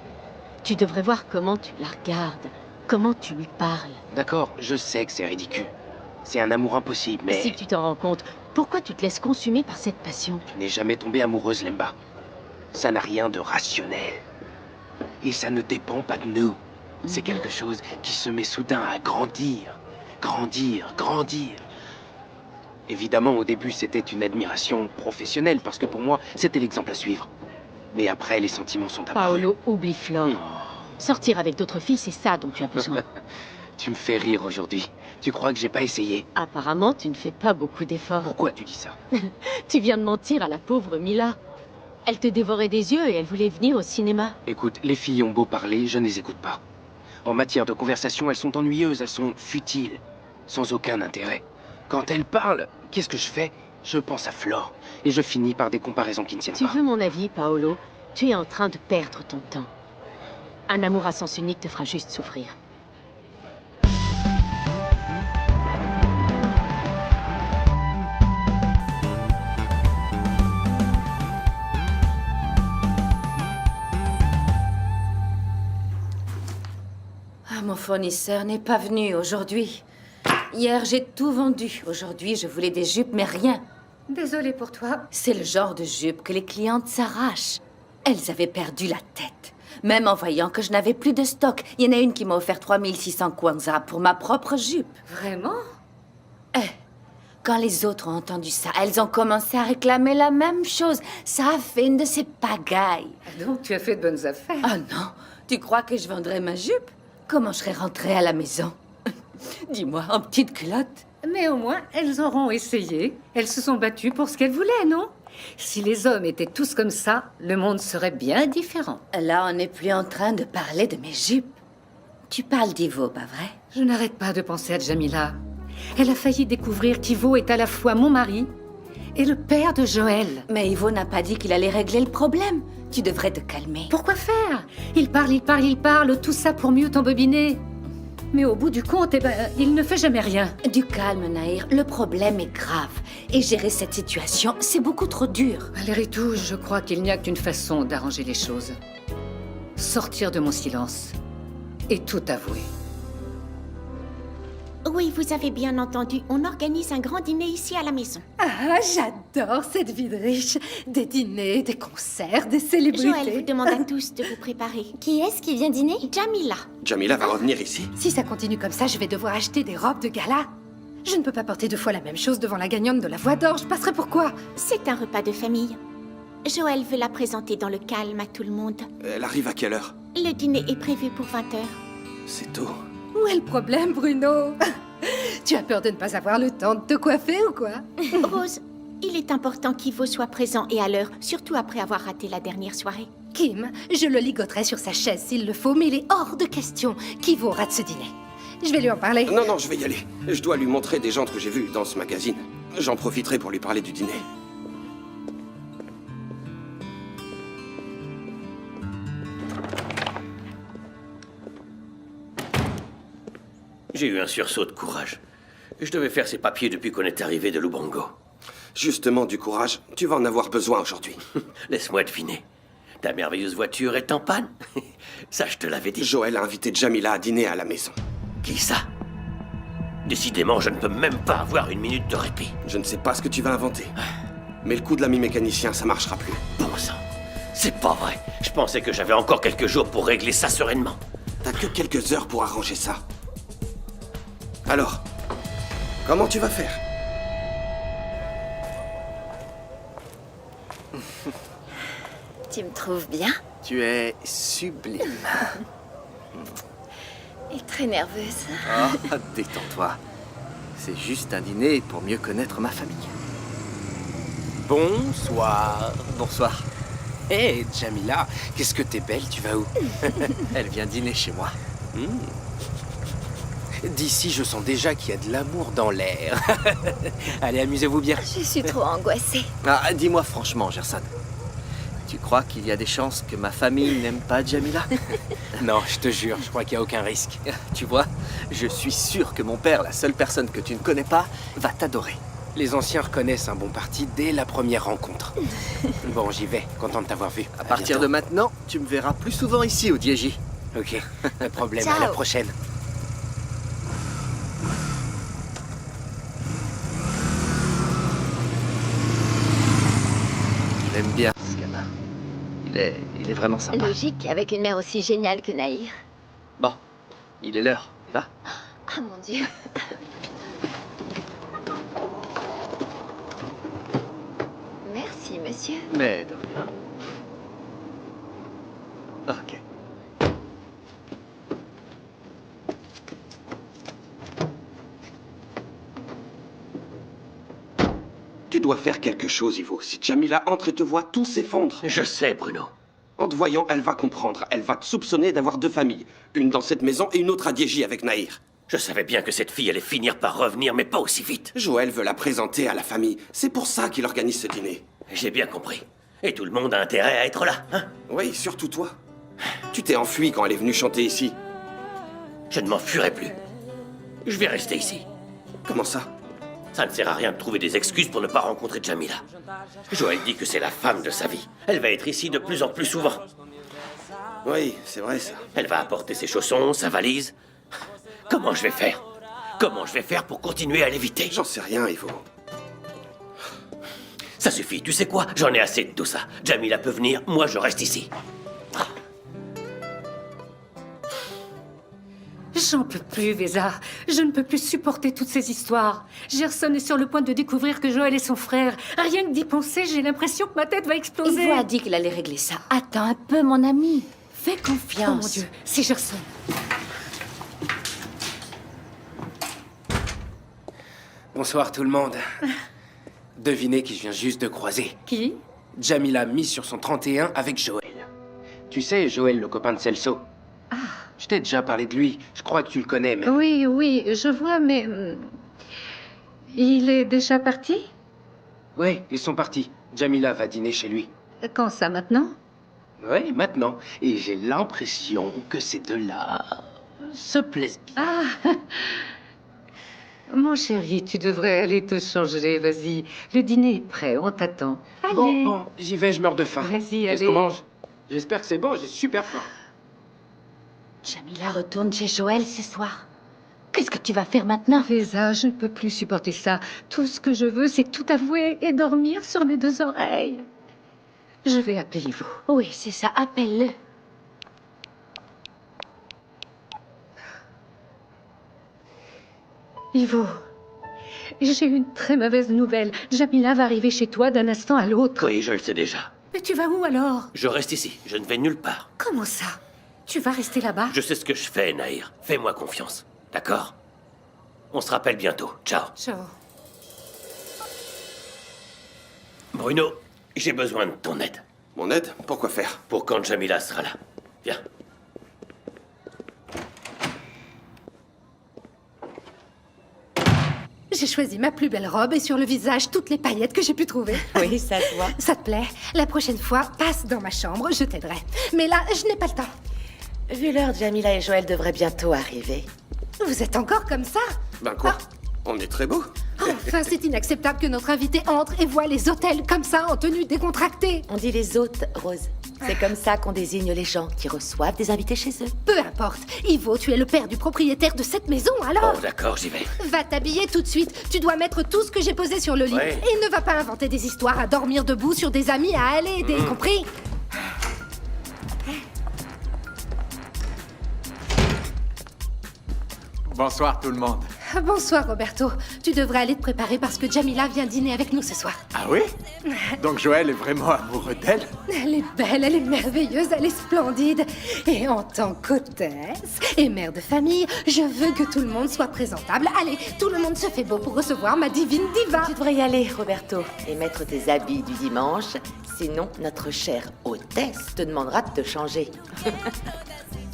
Tu devrais voir comment tu la regardes, comment tu lui parles. D'accord, je sais que c'est ridicule. C'est un amour impossible, mais... Si tu t'en rends compte, pourquoi tu te laisses consumer par cette passion? Je n'ai jamais tombé amoureuse, Lemba. Ça n'a rien de rationnel. Et ça ne dépend pas de nous. C'est quelque chose qui se met soudain à grandir. Grandir, grandir. Évidemment, au début, c'était une admiration professionnelle, parce que pour moi, c'était l'exemple à suivre. Mais après, les sentiments sont apparus. Paolo, oublie Flore. Sortir avec d'autres filles, c'est ça dont tu as besoin. Tu me fais rire aujourd'hui. Tu crois que j'ai pas essayé? Apparemment, tu ne fais pas beaucoup d'efforts. Pourquoi tu dis ça? Tu viens de mentir à la pauvre Mila. Elle te dévorait des yeux et elle voulait venir au cinéma. Écoute, les filles ont beau parler, je ne les écoute pas. En matière de conversation, elles sont ennuyeuses, elles sont futiles, sans aucun intérêt. Quand elles parlent, qu'est-ce que je fais? Je pense à Flore, et je finis par des comparaisons qui ne tiennent Tu pas. veux mon avis, Paolo? Tu es en train de perdre ton temps. Un amour à sens unique te fera juste souffrir. Ah, mon fournisseur n'est pas venu aujourd'hui. Hier, j'ai tout vendu. Aujourd'hui, je voulais des jupes, mais rien. Désolée pour toi. C'est le genre de jupe que les clientes s'arrachent. Elles avaient perdu la tête. Même en voyant que je n'avais plus de stock. Il y en a une qui m'a offert 3600 kwanza pour ma propre jupe. Vraiment? Quand les autres ont entendu ça, elles ont commencé à réclamer la même chose. Ça a fait une de ces pagailles. Donc, tu as fait de bonnes affaires. Ah non, tu crois que je vendrais ma jupe? Comment je serais rentrée à la maison? Dis-moi, en petite culotte. Mais au moins, elles auront essayé. Elles se sont battues pour ce qu'elles voulaient, non? Si les hommes étaient tous comme ça, le monde serait bien différent. Là, on n'est plus en train de parler de mes jupes. Tu parles d'Ivo, pas vrai? Je n'arrête pas de penser à Jamila. Elle a failli découvrir qu'Ivo est à la fois mon mari et le père de Joël. Mais Ivo n'a pas dit qu'il allait régler le problème. Tu devrais te calmer. Pourquoi faire? Il parle, tout ça pour mieux t'embobiner. Mais au bout du compte, il ne fait jamais rien. Du calme, Nahir. Le problème est grave. Et gérer cette situation, c'est beaucoup trop dur. Malgré tout, je crois qu'il n'y a qu'une façon d'arranger les choses. Sortir de mon silence et tout avouer. Oui, vous avez bien entendu. On organise un grand dîner ici à la maison. Ah, j'adore cette vie de riche. Des dîners, des concerts, des célébrités. Joël vous demande à tous de vous préparer. Qui est-ce qui vient dîner? Jamila. Jamila va revenir ici. Si ça continue comme ça, je vais devoir acheter des robes de gala. Je ne peux pas porter 2 fois la même chose devant la gagnante de la Voix d'Or. Je passerai pour quoi? C'est un repas de famille. Joël veut la présenter dans le calme à tout le monde. Elle arrive à quelle heure? Le dîner est prévu pour 20h. C'est tôt. Où est le problème, Bruno? Tu as peur de ne pas avoir le temps de te coiffer ou quoi? Rose, il est important qu'Ivo soit présent et à l'heure, surtout après avoir raté la dernière soirée. Kim, je le ligoterai sur sa chaise s'il le faut, mais il est hors de question qu'Ivo rate ce dîner. Je vais lui en parler. Non, je vais y aller. Je dois lui montrer des gens que j'ai vus dans ce magazine. J'en profiterai pour lui parler du dîner. J'ai eu un sursaut de courage. Je devais faire ces papiers depuis qu'on est arrivé de Lubango. Justement, du courage, tu vas en avoir besoin aujourd'hui. Laisse-moi deviner. Ta merveilleuse voiture est en panne? Ça, je te l'avais dit. Joël a invité Jamila à dîner à la maison. Qui ça? Décidément, je ne peux même pas avoir une minute de répit. Je ne sais pas ce que tu vas inventer. Mais le coup de l'ami mécanicien, ça marchera plus. Bon sang, c'est pas vrai. Je pensais que j'avais encore quelques jours pour régler ça sereinement. T'as que quelques heures pour arranger ça. Alors, comment tu vas faire? Tu me trouves bien? Tu es sublime. Et très nerveuse. Oh, détends-toi. C'est juste un dîner pour mieux connaître ma famille. Bonsoir. Bonsoir. Hé, Jamila, qu'est-ce que t'es belle, tu vas où? Elle vient dîner chez moi. D'ici, je sens déjà qu'il y a de l'amour dans l'air. Allez, amusez-vous bien. Je suis trop angoissée. Ah, dis-moi franchement, Gerson. Tu crois qu'il y a des chances que ma famille n'aime pas Jamila? Non, je te jure, je crois qu'il n'y a aucun risque. Tu vois, je suis sûr que mon père, la seule personne que tu ne connais pas, va t'adorer. Les anciens reconnaissent un bon parti dès la première rencontre. Bon, j'y vais, content de t'avoir vu. À partir de maintenant, tu me verras plus souvent ici au Diégy. Ok, pas de problème, Ciao. à la prochaine. Je l'aime bien, ce gamin. Il est vraiment sympa. Logique, avec une mère aussi géniale que Nahir. Bon, il est l'heure. Va. Ah mon Dieu. Merci, monsieur. Mais de rien. Ok. Tu dois faire quelque chose, Ivo. Si Jamila entre et te voit, tout s'effondre. Je sais, Bruno. En te voyant, elle va comprendre. Elle va te soupçonner d'avoir 2 familles. Une dans cette maison et une autre à Diégy avec Nahir. Je savais bien que cette fille allait finir par revenir, mais pas aussi vite. Joël veut la présenter à la famille. C'est pour ça qu'il organise ce dîner. J'ai bien compris. Et tout le monde a intérêt à être là, hein? Oui, surtout toi. Tu t'es enfui quand elle est venue chanter ici. Je ne m'enfuirai plus. Je vais rester ici. Comment ça? Ça ne sert à rien de trouver des excuses pour ne pas rencontrer Jamila. Joël dit que c'est la femme de sa vie. Elle va être ici de plus en plus souvent. Oui, c'est vrai ça. Elle va apporter ses chaussons, sa valise. Comment je vais faire? Comment je vais faire pour continuer à l'éviter? J'en sais rien, Ivo. Ça suffit, tu sais quoi? J'en ai assez de tout ça. Jamila peut venir, moi je reste ici. J'en peux plus, Véza. Je ne peux plus supporter toutes ces histoires. Gerson est sur le point de découvrir que Joël est son frère. Rien que d'y penser, j'ai l'impression que ma tête va exploser. Ivo a dit qu'il allait régler ça. Attends un peu, mon ami. Fais confiance. Oh mon Dieu, c'est Gerson. Bonsoir tout le monde. Devinez qui je viens juste de croiser. Qui? Jamila mise sur son 31 avec Joël. Tu sais, Joël, le copain de Celso. Ah. Je t'ai déjà parlé de lui. Je crois que tu le connais, mais... Oui, oui, je vois, mais... il est déjà parti? Ouais, ils sont partis. Jamila va dîner chez lui. Quand ça, maintenant? Ouais, maintenant. Et j'ai l'impression que ces deux-là se plaisent bien. Ah. Mon chéri, tu devrais aller te changer, vas-y. Le dîner est prêt, on t'attend. Allez. Bon, j'y vais, je meurs de faim. Vas-y, Qu'est-ce allez. qu'on mange? J'espère que c'est bon, j'ai super faim. Jamila retourne chez Joël ce soir. Qu'est-ce que tu vas faire maintenant? Faiza, je ne peux plus supporter ça. Tout ce que je veux, c'est tout avouer et dormir sur mes deux oreilles. Je vais appeler Ivo. Oui, c'est ça, appelle-le. Ivo, j'ai une très mauvaise nouvelle. Jamila va arriver chez toi d'un instant à l'autre. Oui, je le sais déjà. Mais tu vas où alors? Je reste ici, je ne vais nulle part. Comment ça? Tu vas rester là-bas? Je sais ce que je fais, Nahir. Fais-moi confiance, d'accord? On se rappelle bientôt. Ciao. Ciao. Bruno, j'ai besoin de ton aide. Mon aide? Pourquoi faire? Pour quand Jamila sera là. Viens. J'ai choisi ma plus belle robe et sur le visage toutes les paillettes que j'ai pu trouver. Oui, ça se voit. Ça te plaît? La prochaine fois, passe dans ma chambre, je t'aiderai. Mais là, je n'ai pas le temps. Vu l'heure, Jamila et Joël devraient bientôt arriver. Vous êtes encore comme ça? Ben quoi? On est très beaux. Enfin, c'est inacceptable que notre invité entre et voit les hôtels comme ça, en tenue décontractée. On dit les hôtes, Rose. C'est comme ça qu'on désigne les gens qui reçoivent des invités chez eux. Peu importe. Ivo, tu es le père du propriétaire de cette maison, alors? Oh, d'accord, j'y vais. Va t'habiller tout de suite. Tu dois mettre tout ce que j'ai posé sur le lit. Ouais. Et ne va pas inventer des histoires à dormir debout sur des amis à aller aider, compris? Bonsoir tout le monde. Bonsoir, Roberto. Tu devrais aller te préparer parce que Jamila vient dîner avec nous ce soir. Ah oui? Donc Joël est vraiment amoureux d'elle? Elle est belle, elle est merveilleuse, elle est splendide. Et en tant qu'hôtesse et mère de famille, je veux que tout le monde soit présentable. Allez, tout le monde se fait beau pour recevoir ma divine diva. Tu devrais y aller, Roberto, et mettre tes habits du dimanche. Sinon, notre chère hôtesse te demandera de te changer.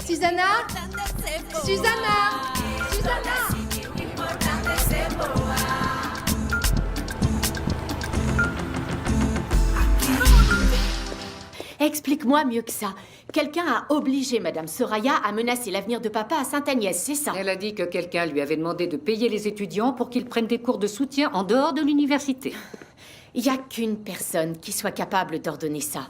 Susanna? Susanna? Susanna? Explique-moi mieux que ça. Quelqu'un a obligé Madame Soraya à menacer l'avenir de papa à Sainte-Agnès, c'est ça? Elle a dit que quelqu'un lui avait demandé de payer les étudiants pour qu'ils prennent des cours de soutien en dehors de l'université. Il n'y a qu'une personne qui soit capable d'ordonner ça.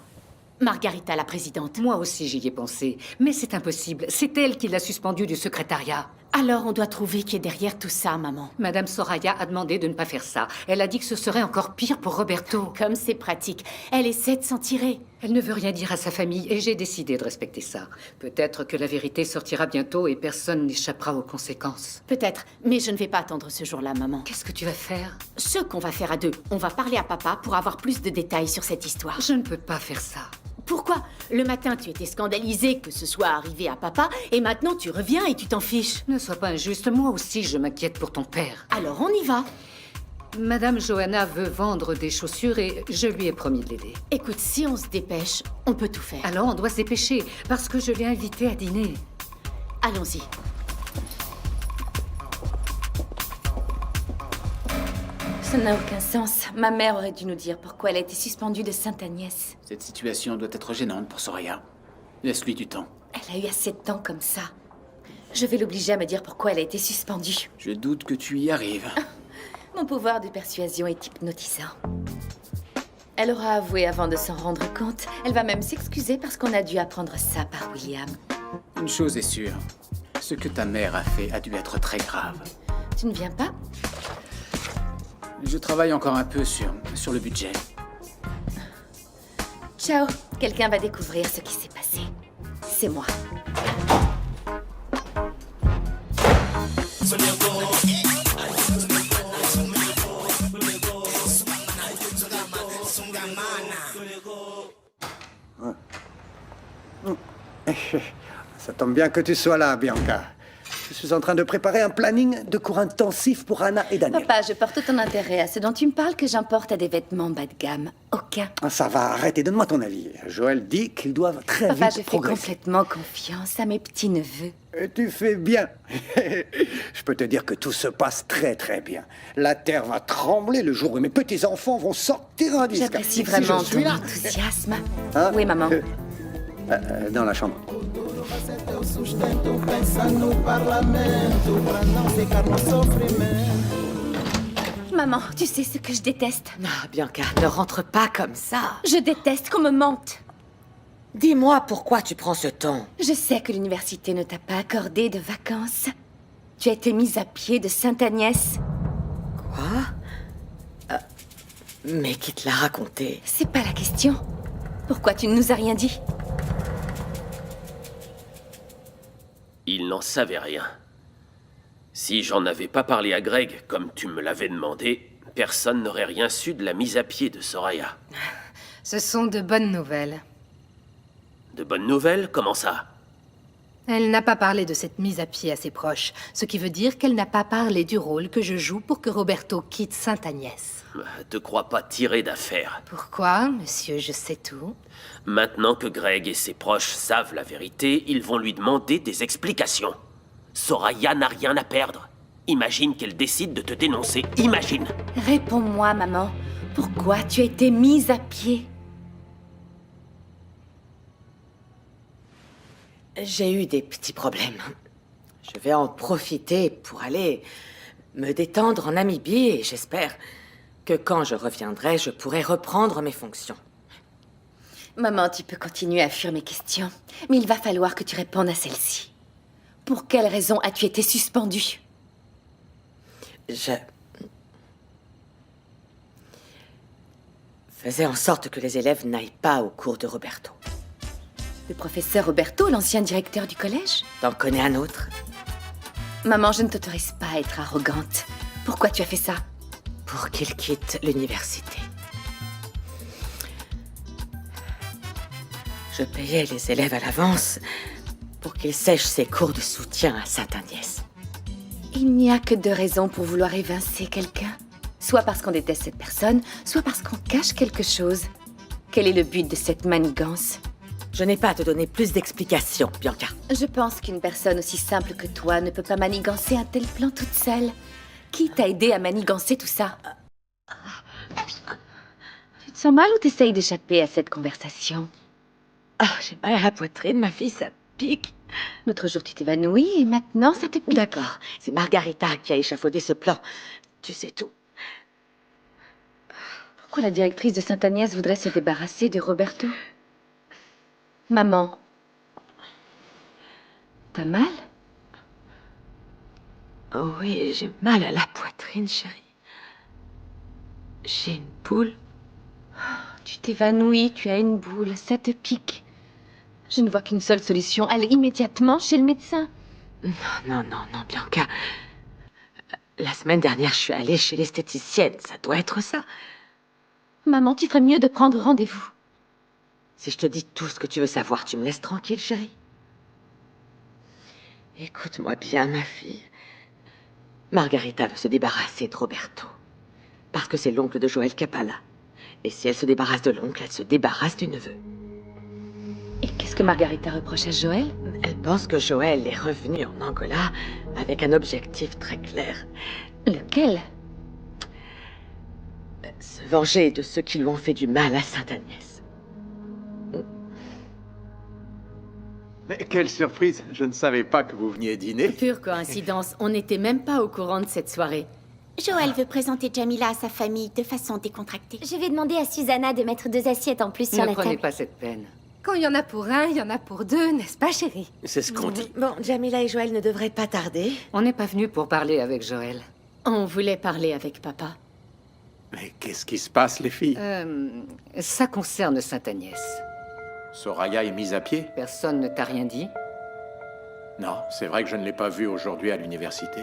Margarita, la présidente. Moi aussi, j'y ai pensé. Mais c'est impossible. C'est elle qui l'a suspendu du secrétariat. Alors, on doit trouver qui est derrière tout ça, maman. Madame Soraya a demandé de ne pas faire ça. Elle a dit que ce serait encore pire pour Roberto. Comme c'est pratique. Elle essaie de s'en tirer. Elle ne veut rien dire à sa famille et j'ai décidé de respecter ça. Peut-être que la vérité sortira bientôt et personne n'échappera aux conséquences. Peut-être, mais je ne vais pas attendre ce jour-là, maman. Qu'est-ce que tu vas faire? Ce qu'on va faire à deux. On va parler à papa pour avoir plus de détails sur cette histoire. Je ne peux pas faire ça. Pourquoi? Le matin, tu étais scandalisée que ce soit arrivé à papa, et maintenant tu reviens et tu t'en fiches. Ne sois pas injuste, moi aussi je m'inquiète pour ton père. Alors on y va. Madame Johanna veut vendre des chaussures et je lui ai promis de l'aider. Écoute, si on se dépêche, on peut tout faire. Alors on doit se dépêcher, parce que je l'ai invitée à dîner. Allons-y. Ça n'a aucun sens. Ma mère aurait dû nous dire pourquoi elle a été suspendue de Sainte-Agnès. Cette situation doit être gênante pour Soraya. Laisse-lui du temps. Elle a eu assez de temps comme ça. Je vais l'obliger à me dire pourquoi elle a été suspendue. Je doute que tu y arrives. Mon pouvoir de persuasion est hypnotisant. Elle aura avoué avant de s'en rendre compte. Elle va même s'excuser parce qu'on a dû apprendre ça par William. Une chose est sûre. Ce que ta mère a fait a dû être très grave. Tu ne viens pas? Je travaille encore un peu sur le budget. Ciao. Quelqu'un va découvrir ce qui s'est passé. C'est moi. Ça tombe bien que tu sois là, Bianca. Je suis en train de préparer un planning de cours intensif pour Anna et Daniel. Papa, je porte autant d'intérêt à ce dont tu me parles que j'importe des vêtements bas de gamme. Aucun. Ah, ça va, arrête et donne-moi ton avis. Joël dit qu'ils doivent très Papa, vite je fais progresser. complètement confiance à mes petits-neveux. Et tu fais bien. Je peux te dire que tout se passe très très bien. La terre va trembler le jour où mes petits-enfants vont sortir un disque. J'apprécie Si vraiment je ton suis là. enthousiasme. Hein Oui, maman. Dans la chambre. Maman, tu sais ce que je déteste? Non, Bianca, ne rentre pas comme ça. Je déteste qu'on me mente. Dis-moi pourquoi tu prends ce ton. Je sais que l'université ne t'a pas accordé de vacances. Tu as été mise à pied de Sainte-Agnès. Quoi Mais qui te l'a raconté? C'est pas la question. Pourquoi tu ne nous as rien dit? Il n'en savait rien. Si j'en avais pas parlé à Greg, comme tu me l'avais demandé, personne n'aurait rien su de la mise à pied de Soraya. Ce sont de bonnes nouvelles. De bonnes nouvelles? Comment ça? Elle n'a pas parlé de cette mise à pied à ses proches, ce qui veut dire qu'elle n'a pas parlé du rôle que je joue pour que Roberto quitte Sainte-Agnès. Te crois pas tiré d'affaire. Pourquoi, monsieur, je sais tout? Maintenant que Greg et ses proches savent la vérité, ils vont lui demander des explications. Soraya n'a rien à perdre. Imagine qu'elle décide de te dénoncer. Imagine! Réponds-moi, maman. Pourquoi tu as été mise à pied? J'ai eu des petits problèmes. Je vais en profiter pour aller me détendre en Namibie et j'espère que quand je reviendrai, je pourrai reprendre mes fonctions. Maman, tu peux continuer à fuir mes questions, mais il va falloir que tu répondes à celle-ci. Pour quelle raison as-tu été suspendue? Je faisais en sorte que les élèves n'aillent pas au cours de Roberto. Le professeur Roberto, l'ancien directeur du collège? T'en connais un autre? Maman, je ne t'autorise pas à être arrogante. Pourquoi tu as fait ça? Pour qu'il quitte l'université. Je payais les élèves à l'avance pour qu'ils sèchent ses cours de soutien à Sainte-Agnès. Il n'y a que deux raisons pour vouloir évincer quelqu'un. Soit parce qu'on déteste cette personne, soit parce qu'on cache quelque chose. Quel est le but de cette manigance? Je n'ai pas à te donner plus d'explications, Bianca. Je pense qu'une personne aussi simple que toi ne peut pas manigancer un tel plan toute seule. Qui t'a aidé à manigancer tout ça? Tu te sens mal ou t'essayes d'échapper à cette conversation? J'ai mal à la poitrine, ma fille, ça pique. L'autre jour, tu t'évanouis et maintenant, ça te pique. D'accord, c'est Margarita qui a échafaudé ce plan. Tu sais tout. Pourquoi la directrice de Sainte-Agnès voudrait se débarrasser de Roberto? Maman, t'as mal? Oh oui, j'ai mal à la poitrine, chérie. J'ai une boule. Tu t'évanouis, tu as une boule, ça te pique. Je ne vois qu'une seule solution, aller immédiatement chez le médecin. Non, Bianca. La semaine dernière, je suis allée chez l'esthéticienne, ça doit être ça. Maman, tu ferais mieux de prendre rendez-vous. Si je te dis tout ce que tu veux savoir, tu me laisses tranquille, chérie? Écoute-moi bien, ma fille. Margarita veut se débarrasser de Roberto. Parce que c'est l'oncle de Joël Capalla. Et si elle se débarrasse de l'oncle, elle se débarrasse du neveu. Et qu'est-ce que Margarita reproche à Joël? Elle pense que Joël est revenu en Angola avec un objectif très clair. Lequel? Se venger de ceux qui lui ont fait du mal à Sainte-Agnès. Mais quelle surprise! Je ne savais pas que vous veniez dîner. Pure coïncidence, on n'était même pas au courant de cette soirée. Joël veut présenter Jamila à sa famille de façon décontractée. Je vais demander à Susanna de mettre 2 assiettes en plus sur la table. pas cette peine. Quand il y en a pour un, il y en a pour deux, n'est-ce pas, chérie? C'est ce qu'on dit. Bon, Jamila et Joël ne devraient pas tarder. On n'est pas venu pour parler avec Joël. On voulait parler avec papa. Mais qu'est-ce qui se passe, les filles? Ça concerne Sainte-Agnès. Soraya est mise à pied? Personne ne t'a rien dit? Non, c'est vrai que je ne l'ai pas vue aujourd'hui à l'université.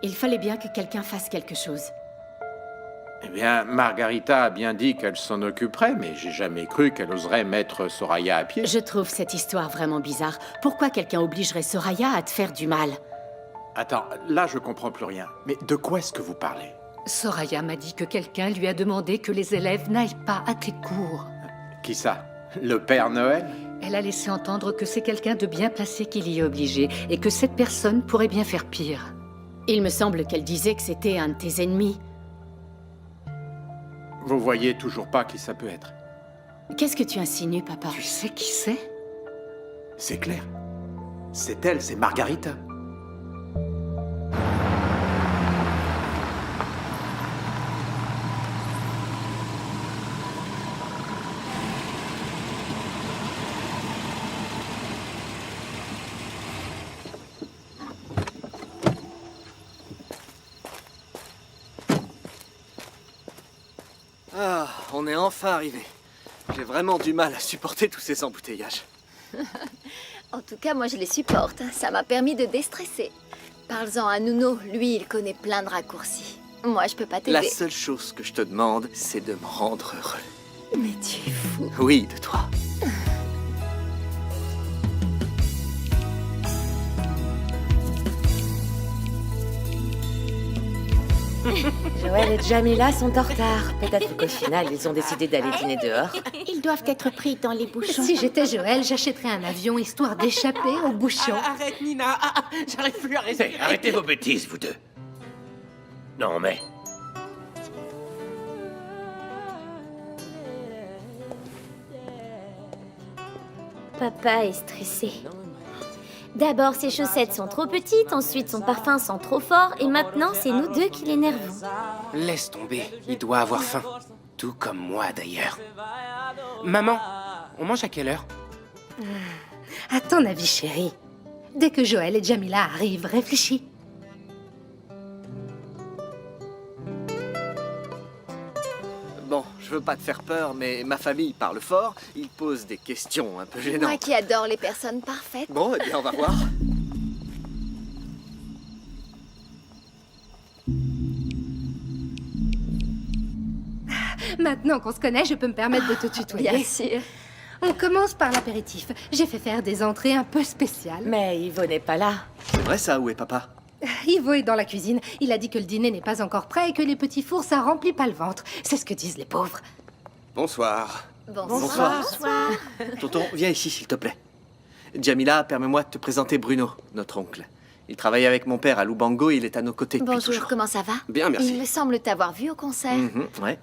Il fallait bien que quelqu'un fasse quelque chose. Eh bien, Margarita a bien dit qu'elle s'en occuperait, mais j'ai jamais cru qu'elle oserait mettre Soraya à pied. Je trouve cette histoire vraiment bizarre. Pourquoi quelqu'un obligerait Soraya à te faire du mal? Attends, là je comprends plus rien. Mais de quoi est-ce que vous parlez? Soraya m'a dit que quelqu'un lui a demandé que les élèves n'aillent pas à tes cours. Qui ça? Le Père Noël? Elle a laissé entendre que c'est quelqu'un de bien placé qui l'y est obligé et que cette personne pourrait bien faire pire. Il me semble qu'elle disait que c'était un de tes ennemis. Vous voyez toujours pas qui ça peut être? Qu'est-ce que tu insinues, papa? Tu sais qui c'est? C'est clair. C'est elle, c'est Margarita. Ah, on est enfin arrivé. J'ai vraiment du mal à supporter tous ces embouteillages. En tout cas, moi je les supporte. Ça m'a permis de déstresser. Parle-en à Nuno. Lui, il connaît plein de raccourcis. Moi, je peux pas t'aider. La seule chose que je te demande, c'est de me rendre heureux. Mais tu es fou. Oui, de toi. Joël et Jamila sont en retard. Peut-être qu'au final, ils ont décidé d'aller dîner dehors. Ils doivent être pris dans les bouchons. Si j'étais Joël, j'achèterais un avion histoire d'échapper aux bouchons. Arrête, Nina. J'arrive plus à rester. Arrêtez vos bêtises, vous deux. Non, mais... Papa est stressé. D'abord, ses chaussettes sont trop petites, ensuite son parfum sent trop fort, et maintenant, c'est nous deux qui l'énervons. Laisse tomber. Il doit avoir faim. Tout comme moi, d'ailleurs. Maman, on mange à quelle heure? À ton avis, chérie, dès que Joël et Jamila arrivent, réfléchis. Bon, je veux pas te faire peur, mais ma famille parle fort. Ils posent des questions un peu Moi gênantes. qui adore les personnes parfaites. Bon, eh bien, on va voir. Maintenant qu'on se connaît, je peux me permettre de te tutoyer. Bien sûr. On commence par l'apéritif. J'ai fait faire des entrées un peu spéciales. Mais Ivo n'est pas là. C'est vrai ça, où est papa? Ivo est dans la cuisine. Il a dit que le dîner n'est pas encore prêt et que les petits fours, ça remplit pas le ventre. C'est ce que disent les pauvres. Bonsoir. Bonsoir. Tonton, viens ici, s'il te plaît. Jamila, permets-moi de te présenter Bruno, notre oncle. Il travaille avec mon père à Lubango et il est à nos côtés depuis Bonjour, toujours. comment ça va? Bien, merci. Il me semble t'avoir vu au concert. Ouais.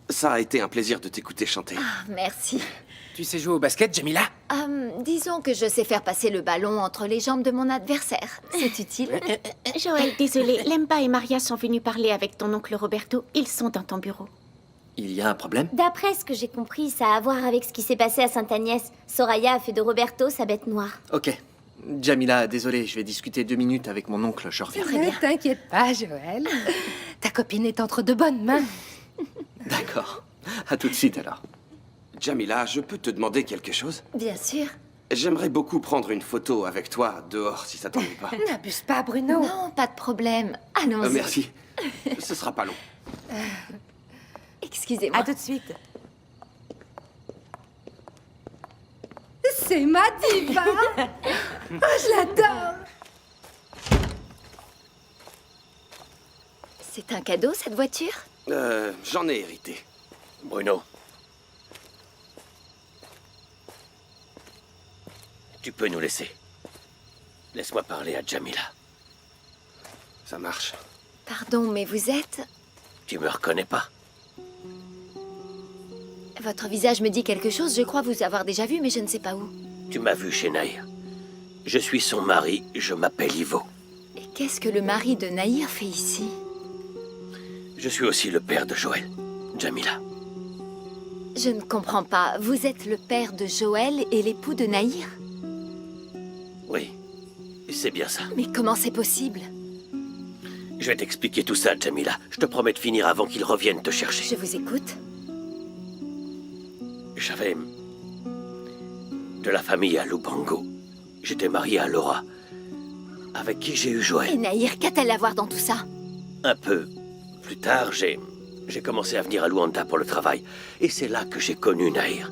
Ça a été un plaisir de t'écouter chanter. Ah, merci. Tu sais jouer au basket, Jamila? Disons que je sais faire passer le ballon entre les jambes de mon adversaire. C'est utile. Joël, désolé. Lemba et Maria sont venus parler avec ton oncle Roberto. Ils sont dans ton bureau. Il y a un problème? D'après ce que j'ai compris, ça a à voir avec ce qui s'est passé à Sainte-Agnès. Soraya a fait de Roberto sa bête noire. Ok. Jamila, désolé, je vais discuter 2 minutes avec mon oncle, je reviens. Ne t'inquiète pas, Joël. Ta copine est entre de bonnes mains. D'accord. À tout de suite alors. Jamila, je peux te demander quelque chose? Bien sûr. J'aimerais beaucoup prendre une photo avec toi dehors, si ça t'ennuie pas. N'abuse pas, Bruno. Non, pas de problème. Allons-y. Merci. Ce sera pas long. Excusez-moi. À tout de suite. C'est ma diva. Oh, je l'adore. C'est un cadeau, cette voiture? J'en ai hérité. Bruno. Tu peux nous laisser. Laisse-moi parler à Jamila. Ça marche. Pardon, mais vous êtes... Tu me reconnais pas? Votre visage me dit quelque chose, je crois vous avoir déjà vu, mais je ne sais pas où. Tu m'as vu chez Naïr. Je suis son mari, je m'appelle Ivo. Et qu'est-ce que le mari de Naïr fait ici? Je suis aussi le père de Joël, Jamila. Je ne comprends pas. Vous êtes le père de Joël et l'époux de Naïr? Oui, c'est bien ça. Mais comment c'est possible? Je vais t'expliquer tout ça, Jamila. Je te promets de finir avant qu'il revienne te chercher. Je vous écoute. J'avais de la famille à Lubango. J'étais marié à Laura, avec qui j'ai eu Joël. Et Naïr, qu'a-t-elle à voir dans tout ça? Un peu plus tard, j'ai commencé à venir à Luanda pour le travail. Et c'est là que j'ai connu Naïr.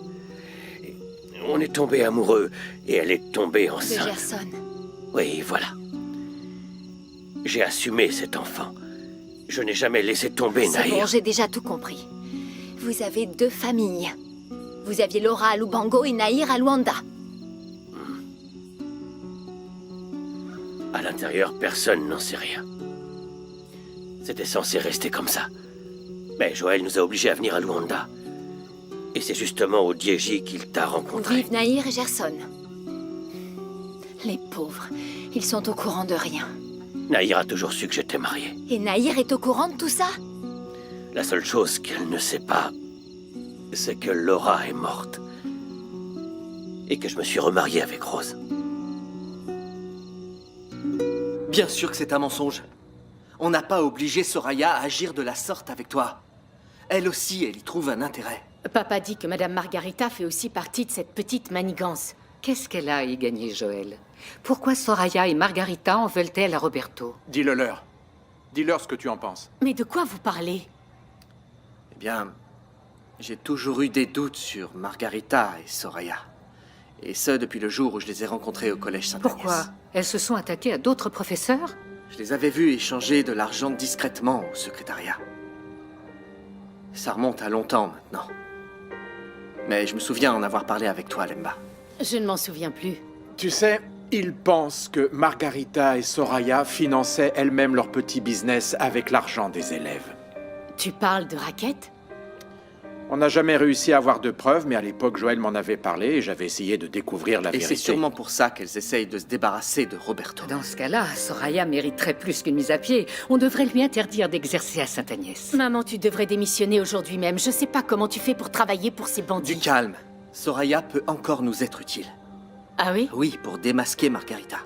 On est tombés amoureux et elle est tombée De enceinte. Gerson. Oui, voilà. J'ai assumé cet enfant. Je n'ai jamais laissé tomber C'est bon, Nahir. j'ai déjà tout compris. Vous avez deux familles. Vous aviez Laura à Lubango et Nahir à Luanda. À l'intérieur, personne n'en sait rien. C'était censé rester comme ça. Mais Joël nous a obligés à venir à Luanda. Et c'est justement au Dieji qu'il t'a rencontré. Vivent Nahir et Gerson. Les pauvres, ils sont au courant de rien. Nahir a toujours su que j'étais marié. Et Nahir est au courant de tout ça? La seule chose qu'elle ne sait pas, c'est que Laura est morte. Et que je me suis remarié avec Rose. Bien sûr que c'est un mensonge. On n'a pas obligé Soraya à agir de la sorte avec toi. Elle aussi, elle y trouve un intérêt. Papa dit que Madame Margarita fait aussi partie de cette petite manigance. Qu'est-ce qu'elle a à y gagner, Joël? Pourquoi Soraya et Margarita en veulent-elles à Roberto? Dis-le leur. Dis-leur ce que tu en penses. Mais de quoi vous parlez? Eh bien, j'ai toujours eu des doutes sur Margarita et Soraya. Et ce, depuis le jour où je les ai rencontrées au collège Sainte-Agnès. Pourquoi? Elles se sont attaquées à d'autres professeurs? Je les avais vues échanger de l'argent discrètement au secrétariat. Ça remonte à longtemps maintenant. Mais je me souviens en avoir parlé avec toi, Lemba. Je ne m'en souviens plus. Tu sais, ils pensent que Margarita et Soraya finançaient elles-mêmes leur petit business avec l'argent des élèves. Tu parles de raquettes? On n'a jamais réussi à avoir de preuves, mais à l'époque, Joël m'en avait parlé et j'avais essayé de découvrir la Et vérité. c'est sûrement pour ça qu'elles essayent de se débarrasser de Roberto. Dans ce cas-là, Soraya mériterait plus qu'une mise à pied. On devrait lui interdire d'exercer à Sainte-Agnès. Maman, tu devrais démissionner aujourd'hui même. Je sais pas comment tu fais pour travailler pour ces bandits. Du calme. Soraya peut encore nous être utile. Ah oui? Oui, pour démasquer Margarita.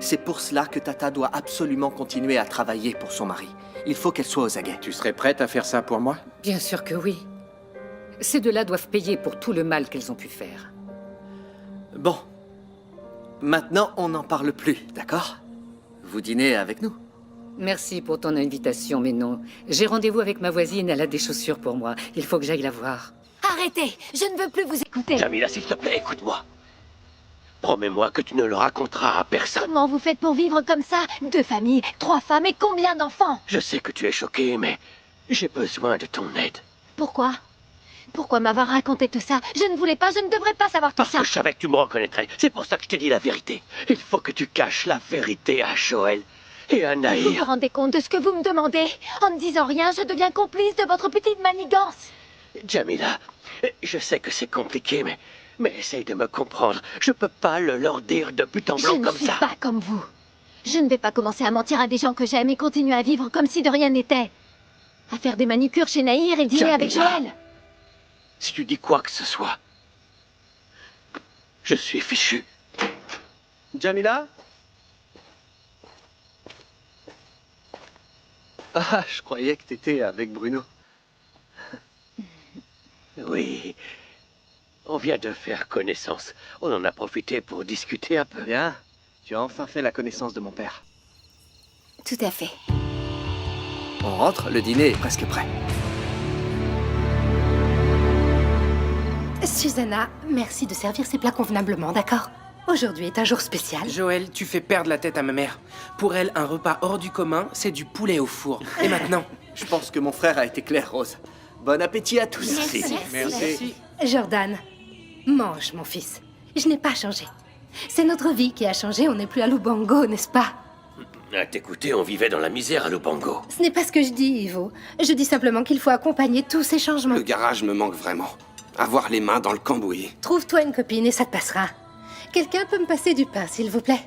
C'est pour cela que Tata doit absolument continuer à travailler pour son mari. Il faut qu'elle soit aux aguets. Tu serais prête à faire ça pour moi? Bien sûr que oui. Ces deux-là doivent payer pour tout le mal qu'elles ont pu faire. Bon. Maintenant, on n'en parle plus, d'accord? Vous dînez avec nous? Merci pour ton invitation, mais non. J'ai rendez-vous avec ma voisine, elle a des chaussures pour moi. Il faut que j'aille la voir. Arrêtez! Je ne veux plus vous écouter. Jamila, s'il te plaît, écoute-moi. Promets-moi que tu ne le raconteras à personne. Comment vous faites pour vivre comme ça? 2 familles, 3 femmes et combien d'enfants? Je sais que tu es choqué, mais j'ai besoin de ton aide. Pourquoi? Pourquoi m'avoir raconté tout ça? Je ne voulais pas, je ne devrais pas savoir tout Parce ça. que je savais que tu me reconnaîtrais. C'est pour ça que je t'ai dit la vérité. Il faut que tu caches la vérité à Joël et à Vous vous Nahir. rendez compte de ce que vous me demandez? En ne disant rien, je deviens complice de votre petite manigance. Jamila, je sais que c'est compliqué, mais essaye de me comprendre. Je peux pas le leur dire de but en Je blanc ne comme suis ça. pas comme vous. Je ne vais pas commencer à mentir à des gens que j'aime et continuer à vivre comme si de rien n'était. À faire des manucures chez Nahir et dîner Jamila. avec Joël. Si tu dis quoi que ce soit, je suis fichu. Jamila? Ah, je croyais que t'étais avec Bruno. Oui, on vient de faire connaissance. On en a profité pour discuter un peu. Bien, tu as enfin fait la connaissance de mon père. Tout à fait. On rentre, le dîner est presque prêt. Susanna, merci de servir ces plats convenablement, d'accord? Aujourd'hui est un jour spécial. Joël, tu fais perdre la tête à ma mère. Pour elle, un repas hors du commun, c'est du poulet au four. Et maintenant? Je pense que mon frère a été clair, Rose. Bon appétit à tous. Merci. Jordan, mange, mon fils. Je n'ai pas changé. C'est notre vie qui a changé, on n'est plus à Lubango, n'est-ce pas? À t'écouter, on vivait dans la misère à Lubango. Ce n'est pas ce que je dis, Ivo. Je dis simplement qu'il faut accompagner tous ces changements. Le garage me manque vraiment. Avoir les mains dans le cambouis. Trouve-toi une copine et ça te passera. Quelqu'un peut me passer du pain, s'il vous plaît?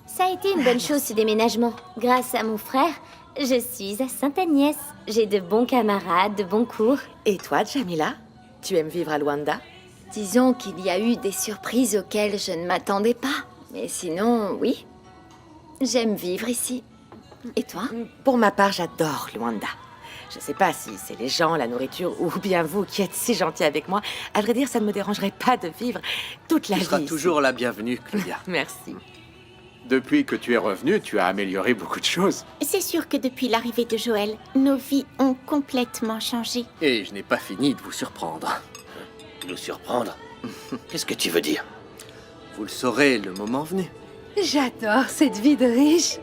Ça a été une bonne chose ce déménagement. Grâce à mon frère, je suis à Sainte-Agnès. J'ai de bons camarades, de bons cours. Et toi, Jamila? Tu aimes vivre à Luanda? Disons qu'il y a eu des surprises auxquelles je ne m'attendais pas. Mais sinon, oui. J'aime vivre ici. Et toi? Pour ma part, j'adore Luanda. Je sais pas si c'est les gens, la nourriture, ou bien vous qui êtes si gentil avec moi. À vrai dire, ça ne me dérangerait pas de vivre toute la vie. Tu seras ici. toujours la bienvenue, Claudia. Merci. Depuis que tu es revenu, tu as amélioré beaucoup de choses. C'est sûr que depuis l'arrivée de Joël, nos vies ont complètement changé. Et je n'ai pas fini de vous surprendre. Nous surprendre? Qu'est-ce que tu veux dire? Vous le saurez le moment venu. J'adore cette vie de riche.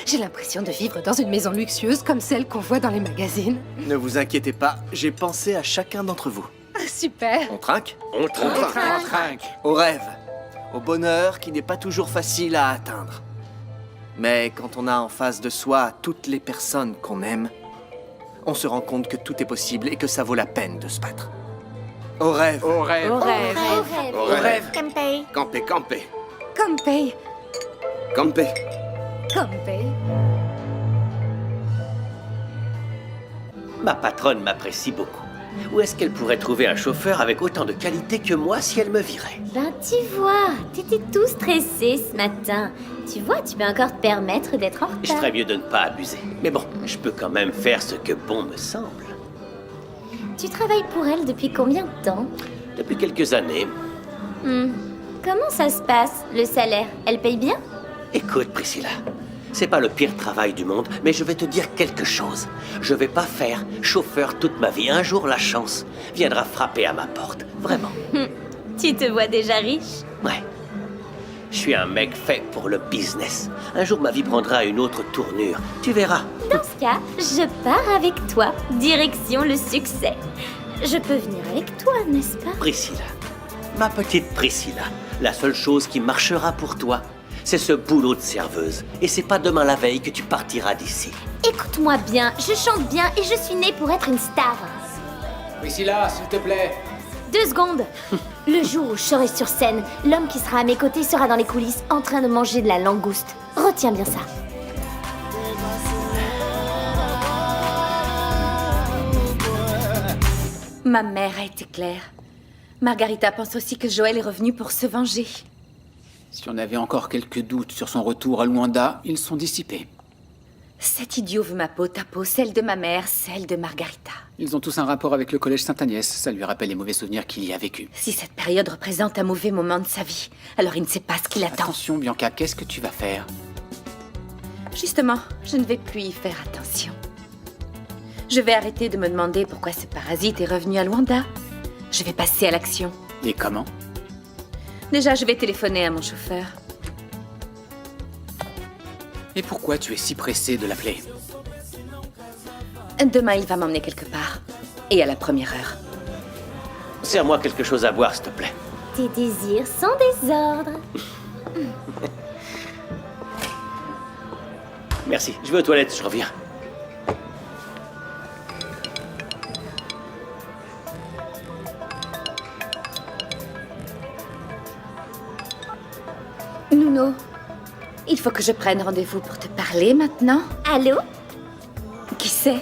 J'ai l'impression de vivre dans une maison luxueuse comme celle qu'on voit dans les magazines. Ne vous inquiétez pas, j'ai pensé à chacun d'entre vous. Super. On trinque? On trinque. On trinque. Au rêve, au bonheur qui n'est pas toujours facile à atteindre. Mais quand on a en face de soi toutes les personnes qu'on aime, on se rend compte que tout est possible et que ça vaut la peine de se battre. Au rêve. Au rêve. Au rêve. Au rêve. Campé. Campé, campé. Campé. Campé. Campé. Ma patronne m'apprécie beaucoup. Où est-ce qu'elle pourrait trouver un chauffeur avec autant de qualité que moi si elle me virait? Ben tu vois, t'étais tout stressé ce matin. Tu vois, tu peux encore te permettre d'être en Je retard. ferais mieux de ne pas abuser. Mais bon, je peux quand même faire ce que bon me semble. Tu travailles pour elle depuis combien de temps? Depuis quelques années. Comment ça se passe, le salaire? Elle paye bien? Écoute, Priscilla, c'est pas le pire travail du monde, mais je vais te dire quelque chose. Je vais pas faire chauffeur toute ma vie. Un jour, la chance viendra frapper à ma porte. Vraiment. Tu te vois déjà riche? Ouais. Je suis un mec fait pour le business. Un jour, ma vie prendra une autre tournure. Tu verras. Dans ce cas, je pars avec toi, direction le succès. Je peux venir avec toi, n'est-ce pas? Priscilla, ma petite Priscilla, la seule chose qui marchera pour toi, c'est ce boulot de serveuse. Et c'est pas demain la veille que tu partiras d'ici. Écoute-moi bien, je chante bien et je suis née pour être une star. Priscilla, s'il te plaît. 2 secondes. Le jour où je serai sur scène, l'homme qui sera à mes côtés sera dans les coulisses en train de manger de la langouste. Retiens bien ça. Ma mère a été claire. Margarita pense aussi que Joël est revenu pour se venger. Si on avait encore quelques doutes sur son retour à Luanda, ils sont dissipés. Cet idiot veut ma peau, ta peau, celle de ma mère, celle de Margarita. Ils ont tous un rapport avec le collège Sainte-Agnès. Ça lui rappelle les mauvais souvenirs qu'il y a vécu. Si cette période représente un mauvais moment de sa vie, alors il ne sait pas ce qu'il attend. Attention, Bianca, qu'est-ce que tu vas faire? Justement, je ne vais plus y faire attention. Je vais arrêter de me demander pourquoi ce parasite est revenu à Luanda. Je vais passer à l'action. Et comment? Déjà, je vais téléphoner à mon chauffeur. Et pourquoi tu es si pressé de l'appeler? Demain, il va m'emmener quelque part. Et à la première heure. Sers-moi quelque chose à boire, s'il te plaît. Tes désirs sont désordre. Merci. Je vais aux toilettes, je reviens. Nuno, il faut que je prenne rendez-vous pour te parler maintenant. Allô? Qui c'est?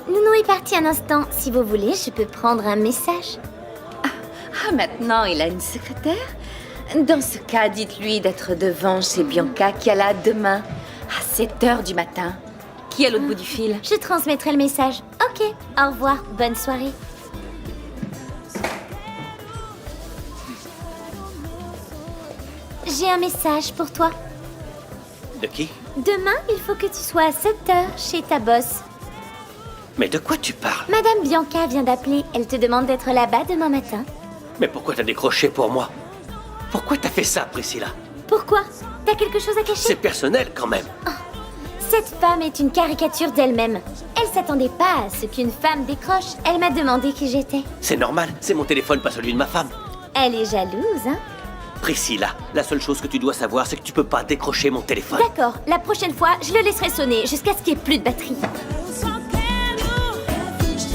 Nuno est parti un instant. Si vous voulez, je peux prendre un message. Ah, maintenant, il a une secrétaire? Dans ce cas, dites-lui d'être devant chez Bianca qui a là demain à 7h du matin. Qui est à l'autre bout du fil? Je transmettrai le message. Ok, au revoir, bonne soirée. J'ai un message pour toi. De qui? Demain, il faut que tu sois à 7h chez ta boss. Mais de quoi tu parles? Madame Bianca vient d'appeler. Elle te demande d'être là-bas demain matin. Mais pourquoi t'as décroché pour moi? Pourquoi t'as fait ça, Priscilla? Pourquoi? T'as quelque chose à cacher? C'est personnel, quand même. Cette femme est une caricature d'elle-même. Elle s'attendait pas à ce qu'une femme décroche. Elle m'a demandé qui j'étais. C'est normal, c'est mon téléphone, pas celui de ma femme. Elle est jalouse, hein? Priscilla, la seule chose que tu dois savoir, c'est que tu peux pas décrocher mon téléphone. D'accord, la prochaine fois, je le laisserai sonner jusqu'à ce qu'il n'y ait plus de batterie.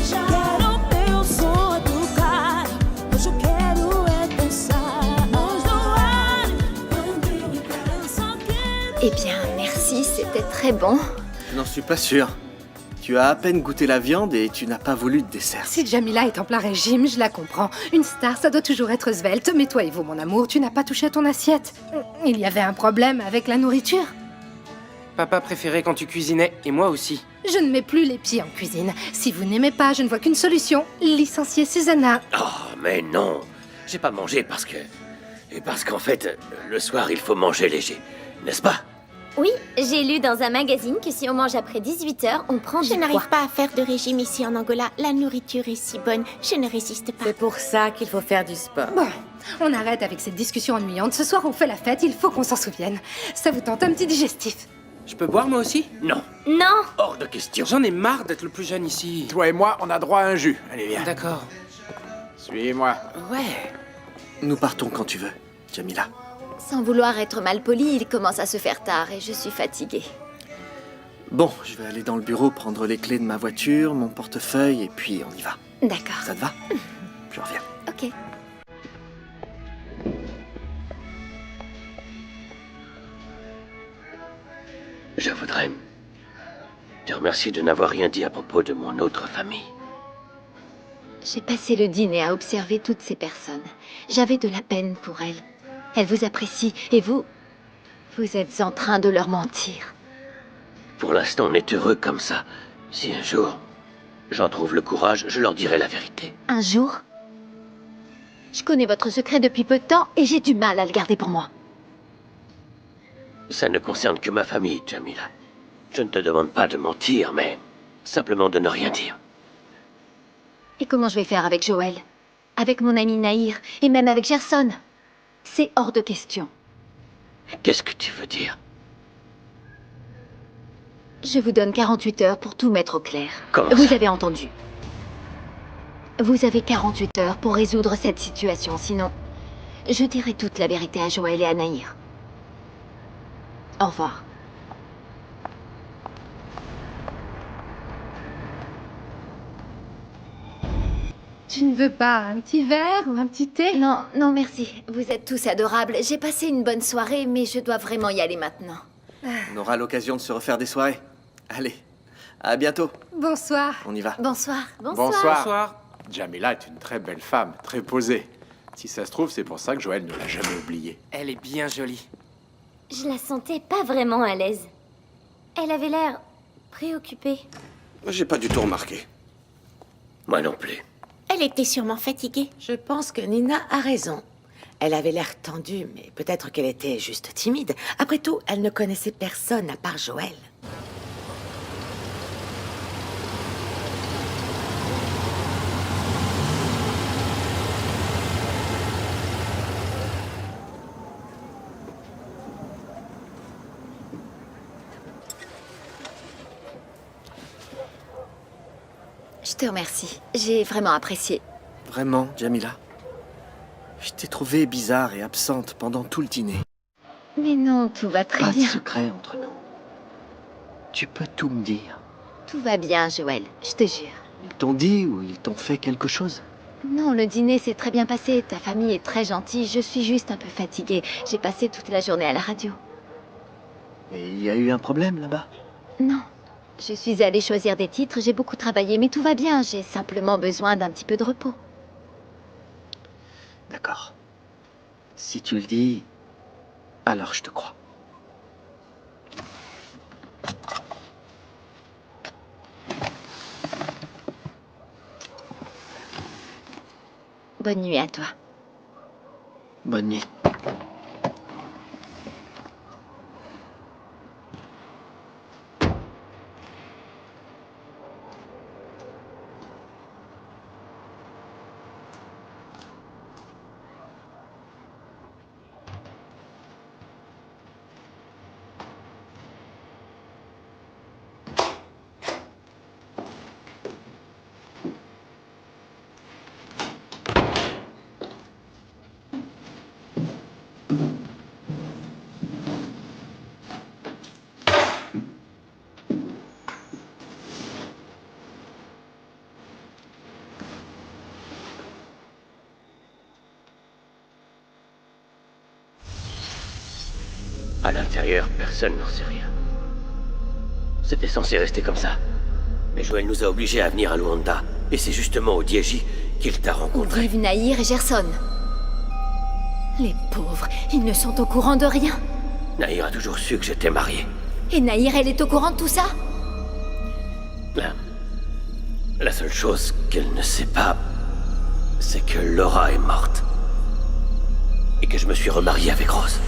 Quero meu som educar. Hoje eu quero é dançar. Mãos no ar. Eu só quero. Eh bien, merci, c'était très bon. Je n'en suis pas sûr. Tu as à peine goûté la viande et tu n'as pas voulu de dessert. Si Jamila est en plein régime, je la comprends. Une star, ça doit toujours être svelte. Mais toi, Ivo, mon amour, tu n'as pas touché à ton assiette. Il y avait un problème avec la nourriture. Papa préférait quand tu cuisinais, et moi aussi. Je ne mets plus les pieds en cuisine. Si vous n'aimez pas, je ne vois qu'une solution. Licencier Susanna. Oh, mais non. J'ai pas mangé parce que... Et parce qu'en fait, le soir, il faut manger léger. N'est-ce pas? Oui, j'ai lu dans un magazine que si on mange après 18h, on prend du Je poids. n'arrive pas à faire de régime ici en Angola. La nourriture est si bonne, je ne résiste pas. C'est pour ça qu'il faut faire du sport. Bon, On arrête avec cette discussion ennuyante. Ce soir, on fait la fête, il faut qu'on s'en souvienne. Ça vous tente un petit digestif? Je peux boire moi aussi? Non. Non. Hors de question. J'en ai marre d'être le plus jeune ici. Toi et moi, on a droit à un jus. Allez, viens. D'accord. Suis-moi. Ouais. Nous partons quand tu veux, Jamila. Sans vouloir être mal poli, il commence à se faire tard et je suis fatiguée. Bon, je vais aller dans le bureau prendre les clés de ma voiture, mon portefeuille, et puis on y va. D'accord. Ça te va? Je reviens. Ok. Je voudrais te remercier de n'avoir rien dit à propos de mon autre famille. J'ai passé le dîner à observer toutes ces personnes. J'avais de la peine pour elles. Elles vous apprécient et vous êtes en train de leur mentir. Pour l'instant, on est heureux comme ça. Si un jour, j'en trouve le courage, je leur dirai la vérité. Un jour, je connais votre secret depuis peu de temps et j'ai du mal à le garder pour moi. Ça ne concerne que ma famille, Jamila. Je ne te demande pas de mentir, mais simplement de ne rien dire. Et comment je vais faire avec Joël? Avec mon ami Nahir et même avec Gerson? C'est hors de question. Qu'est-ce que tu veux dire? Je vous donne 48 heures pour tout mettre au clair. Comment Vous ça? avez entendu. Vous avez 48 heures pour résoudre cette situation, sinon je dirai toute la vérité à Joël et à Nahir. Au revoir. Tu ne veux pas un petit verre ou un petit thé? Non, non merci. Vous êtes tous adorables. J'ai passé une bonne soirée, mais je dois vraiment y aller maintenant. On aura l'occasion de se refaire des soirées. Allez, à bientôt. Bonsoir. On y va. Bonsoir. Bonsoir. Jamila est une très belle femme, très posée. Si ça se trouve, c'est pour ça que Joël ne l'a jamais oubliée. Elle est bien jolie. Je la sentais pas vraiment à l'aise. Elle avait l'air préoccupée. J'ai pas du tout remarqué. Moi non plus. Elle était sûrement fatiguée. Je pense que Nina a raison. Elle avait l'air tendue, mais peut-être qu'elle était juste timide. Après tout, elle ne connaissait personne à part Joël. Je te remercie. J'ai vraiment apprécié. Vraiment, Jamila? Je t'ai trouvée bizarre et absente pendant tout le dîner. Mais non, tout va très Pas de bien. secret entre nous. Tu peux tout me dire. Tout va bien, Joël. Je te jure. Ils t'ont dit ou ils t'ont fait quelque chose? Non, le dîner s'est très bien passé. Ta famille est très gentille. Je suis juste un peu fatiguée. J'ai passé toute la journée à la radio. Et il y a eu un problème là-bas? Non. Je suis allée choisir des titres. J'ai beaucoup travaillé, mais tout va bien. J'ai simplement besoin d'un petit peu de repos. D'accord. Si tu le dis, alors je te crois. Bonne nuit à toi. Bonne nuit. À l'intérieur, personne n'en sait rien. C'était censé rester comme ça. Mais Joël nous a obligés à venir à Luanda. Et c'est justement au Dieji qu'il t'a rencontré. Vive Nahir et Gerson. Les pauvres, ils ne sont au courant de rien. Nahir a toujours su que j'étais marié. Et Nahir, elle est au courant de tout ça? La seule chose qu'elle ne sait pas, c'est que Laura est morte. Et que je me suis remarié avec Rose.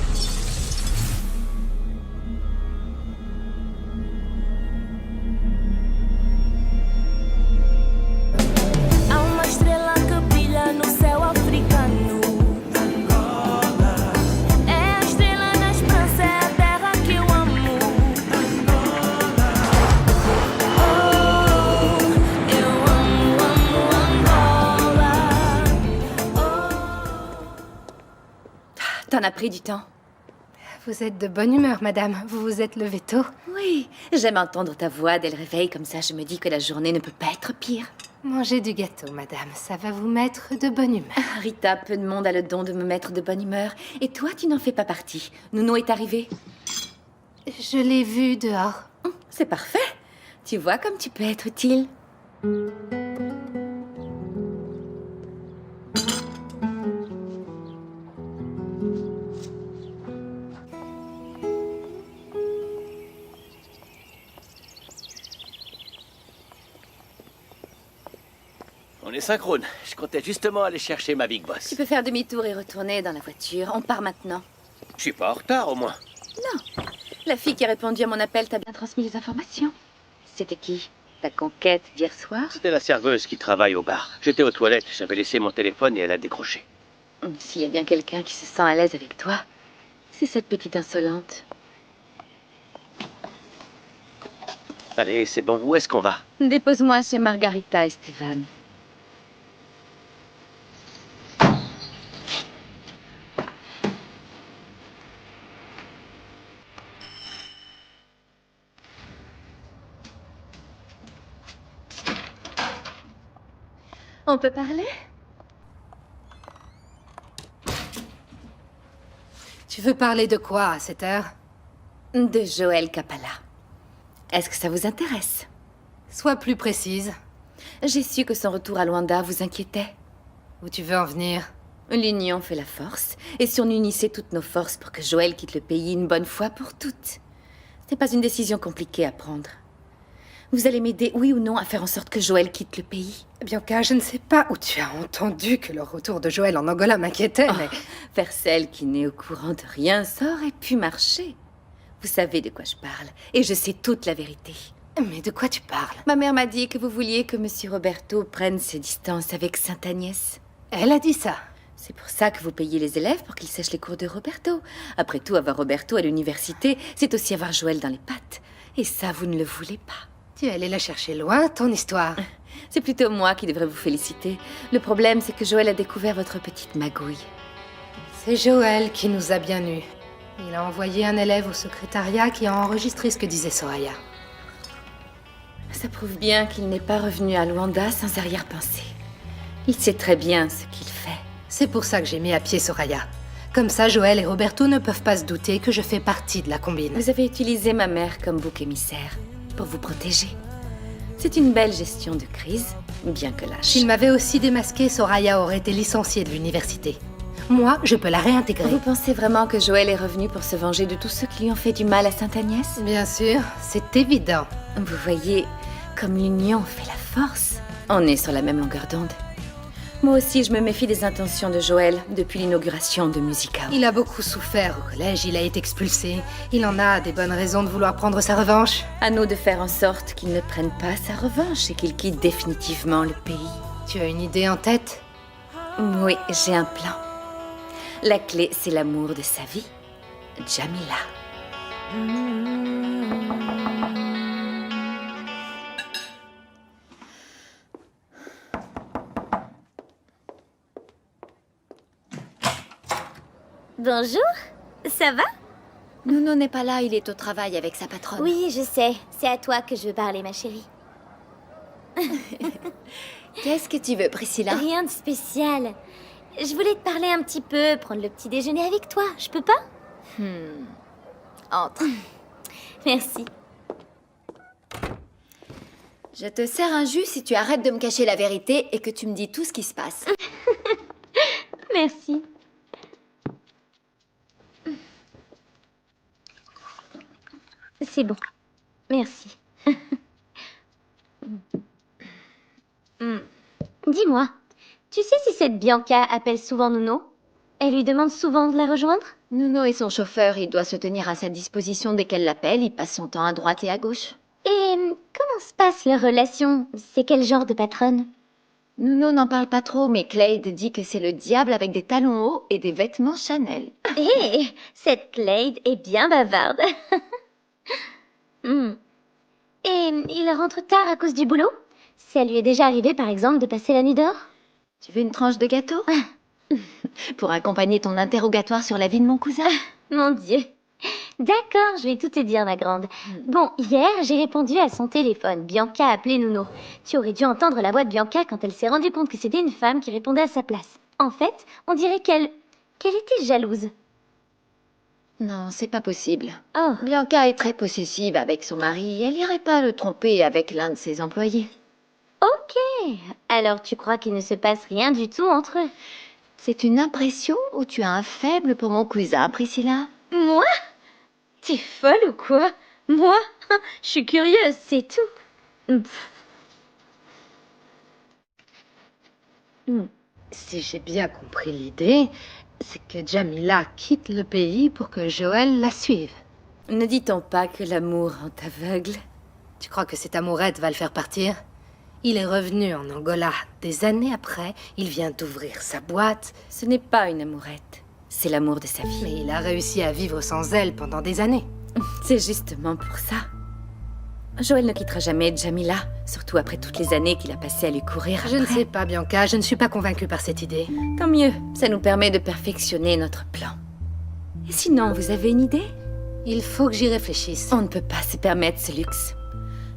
Há uma estrela que brilha no céu africano. t'en as pris du temps. Vous êtes de bonne humeur, madame. Vous vous êtes levée tôt. Oui, j'aime entendre ta voix dès le réveil, comme ça je me dis que la journée ne peut pas être pire. Mangez du gâteau, madame. Ça va vous mettre de bonne humeur. Rita, peu de monde a le don de me mettre de bonne humeur. Et toi, tu n'en fais pas partie. Nounou est arrivé. Je l'ai vu dehors. C'est parfait. Tu vois comme tu peux être utile. On est synchrone. Je comptais justement aller chercher ma Big Boss. Tu peux faire demi-tour et retourner dans la voiture. On part maintenant. Je suis pas en retard, au moins. Non. La fille qui a répondu à mon appel t'a bien transmis les informations. C'était qui? Ta conquête d'hier soir? C'était la serveuse qui travaille au bar. J'étais aux toilettes, j'avais laissé mon téléphone et elle a décroché. S'il y a bien quelqu'un qui se sent à l'aise avec toi, c'est cette petite insolente. Allez, c'est bon, où est-ce qu'on va? Dépose-moi chez Margarita et Stéphane. On peut parler? Tu veux parler de quoi à cette heure? De Joël Capalla. Est-ce que ça vous intéresse? Sois plus précise. J'ai su que son retour à Luanda vous inquiétait. Où tu veux en venir? L'union fait la force. Et si on unissait toutes nos forces pour que Joël quitte le pays une bonne fois pour toutes? Ce n'est pas une décision compliquée à prendre. Vous allez m'aider, oui ou non, à faire en sorte que Joël quitte le pays? Bianca, je ne sais pas où tu as entendu que le retour de Joël en Angola m'inquiétait, mais... Faire celle qui n'est au courant de rien, ça aurait pu marcher. Vous savez de quoi je parle, et je sais toute la vérité. Mais de quoi tu parles? Ma mère m'a dit que vous vouliez que Monsieur Roberto prenne ses distances avec Sainte Agnès. Elle a dit ça. C'est pour ça que vous payez les élèves pour qu'ils sèchent les cours de Roberto. Après tout, avoir Roberto à l'université, c'est aussi avoir Joël dans les pattes. Et ça, vous ne le voulez pas. Tu es allé la chercher loin, ton histoire. C'est plutôt moi qui devrais vous féliciter. Le problème, c'est que Joël a découvert votre petite magouille. C'est Joël qui nous a bien eus. Il a envoyé un élève au secrétariat qui a enregistré ce que disait Soraya. Ça prouve bien qu'il n'est pas revenu à Luanda sans arrière-pensée. Il sait très bien ce qu'il fait. C'est pour ça que j'ai mis à pied Soraya. Comme ça, Joël et Roberto ne peuvent pas se douter que je fais partie de la combine. Vous avez utilisé ma mère comme bouc émissaire pour vous protéger. C'est une belle gestion de crise, bien que lâche. S'il m'avait aussi démasqué, Soraya aurait été licenciée de l'université. Moi, je peux la réintégrer. Vous pensez vraiment que Joël est revenu pour se venger de tous ceux qui lui ont fait du mal à Sainte-Agnès? Bien sûr, c'est évident. Vous voyez, comme l'union fait la force, on est sur la même longueur d'onde. Moi aussi, je me méfie des intentions de Joël depuis l'inauguration de Musica. Il a beaucoup souffert au collège, il a été expulsé. Il en a des bonnes raisons de vouloir prendre sa revanche. À nous de faire en sorte qu'il ne prenne pas sa revanche et qu'il quitte définitivement le pays. Tu as une idée en tête? Oui, j'ai un plan. La clé, c'est l'amour de sa vie, Jamila. Bonjour, ça va? Nuno n'est pas là, il est au travail avec sa patronne. Oui, je sais. C'est à toi que je veux parler, ma chérie. Qu'est-ce que tu veux, Priscilla? Rien de spécial. Je voulais te parler un petit peu, prendre le petit déjeuner avec toi. Je peux pas? Entre. Merci. Je te sers un jus si tu arrêtes de me cacher la vérité et que tu me dis tout ce qui se passe. Merci. C'est bon. Merci. Dis-moi, tu sais si cette Bianca appelle souvent Nuno? Elle lui demande souvent de la rejoindre? Nuno est son chauffeur, il doit se tenir à sa disposition dès qu'elle l'appelle, il passe son temps à droite et à gauche. Et comment se passe leur relation? C'est quel genre de patronne? Nuno n'en parle pas trop, mais Clade dit que c'est le diable avec des talons hauts et des vêtements Chanel. Hé, cette Clade est bien bavarde. Et il rentre tard à cause du boulot? Ça lui est déjà arrivé, par exemple, de passer la nuit dehors? Tu veux une tranche de gâteau? Pour accompagner ton interrogatoire sur la vie de mon cousin. Mon Dieu. D'accord, je vais tout te dire, ma grande. Bon, hier, j'ai répondu à son téléphone. Bianca a appelé Nounou. Tu aurais dû entendre la voix de Bianca quand elle s'est rendue compte que c'était une femme qui répondait à sa place. En fait, on dirait qu'elle était jalouse. Non, c'est pas possible. Oh. Bianca est très possessive avec son mari. Elle irait pas le tromper avec l'un de ses employés. Ok. Alors tu crois qu'il ne se passe rien du tout entre eux? C'est une impression ou tu as un faible pour mon cousin, Priscilla? Moi? T'es folle ou quoi? Moi? Je suis curieuse, c'est tout. Si j'ai bien compris l'idée, c'est que Jamila quitte le pays pour que Joël la suive. Ne dit-on pas que l'amour rend aveugle? Tu crois que cette amourette va le faire partir? Il est revenu en Angola. Des années après, il vient d'ouvrir sa boîte. Ce n'est pas une amourette, c'est l'amour de sa vie. Mais il a réussi à vivre sans elle pendant des années. C'est justement pour ça. Joël ne quittera jamais Jamila, surtout après toutes les années qu'il a passées à lui courir après. Je ne sais pas, Bianca, je ne suis pas convaincue par cette idée. Tant mieux, ça nous permet de perfectionner notre plan. Et sinon, vous avez une idée? Il faut que j'y réfléchisse. On ne peut pas se permettre ce luxe.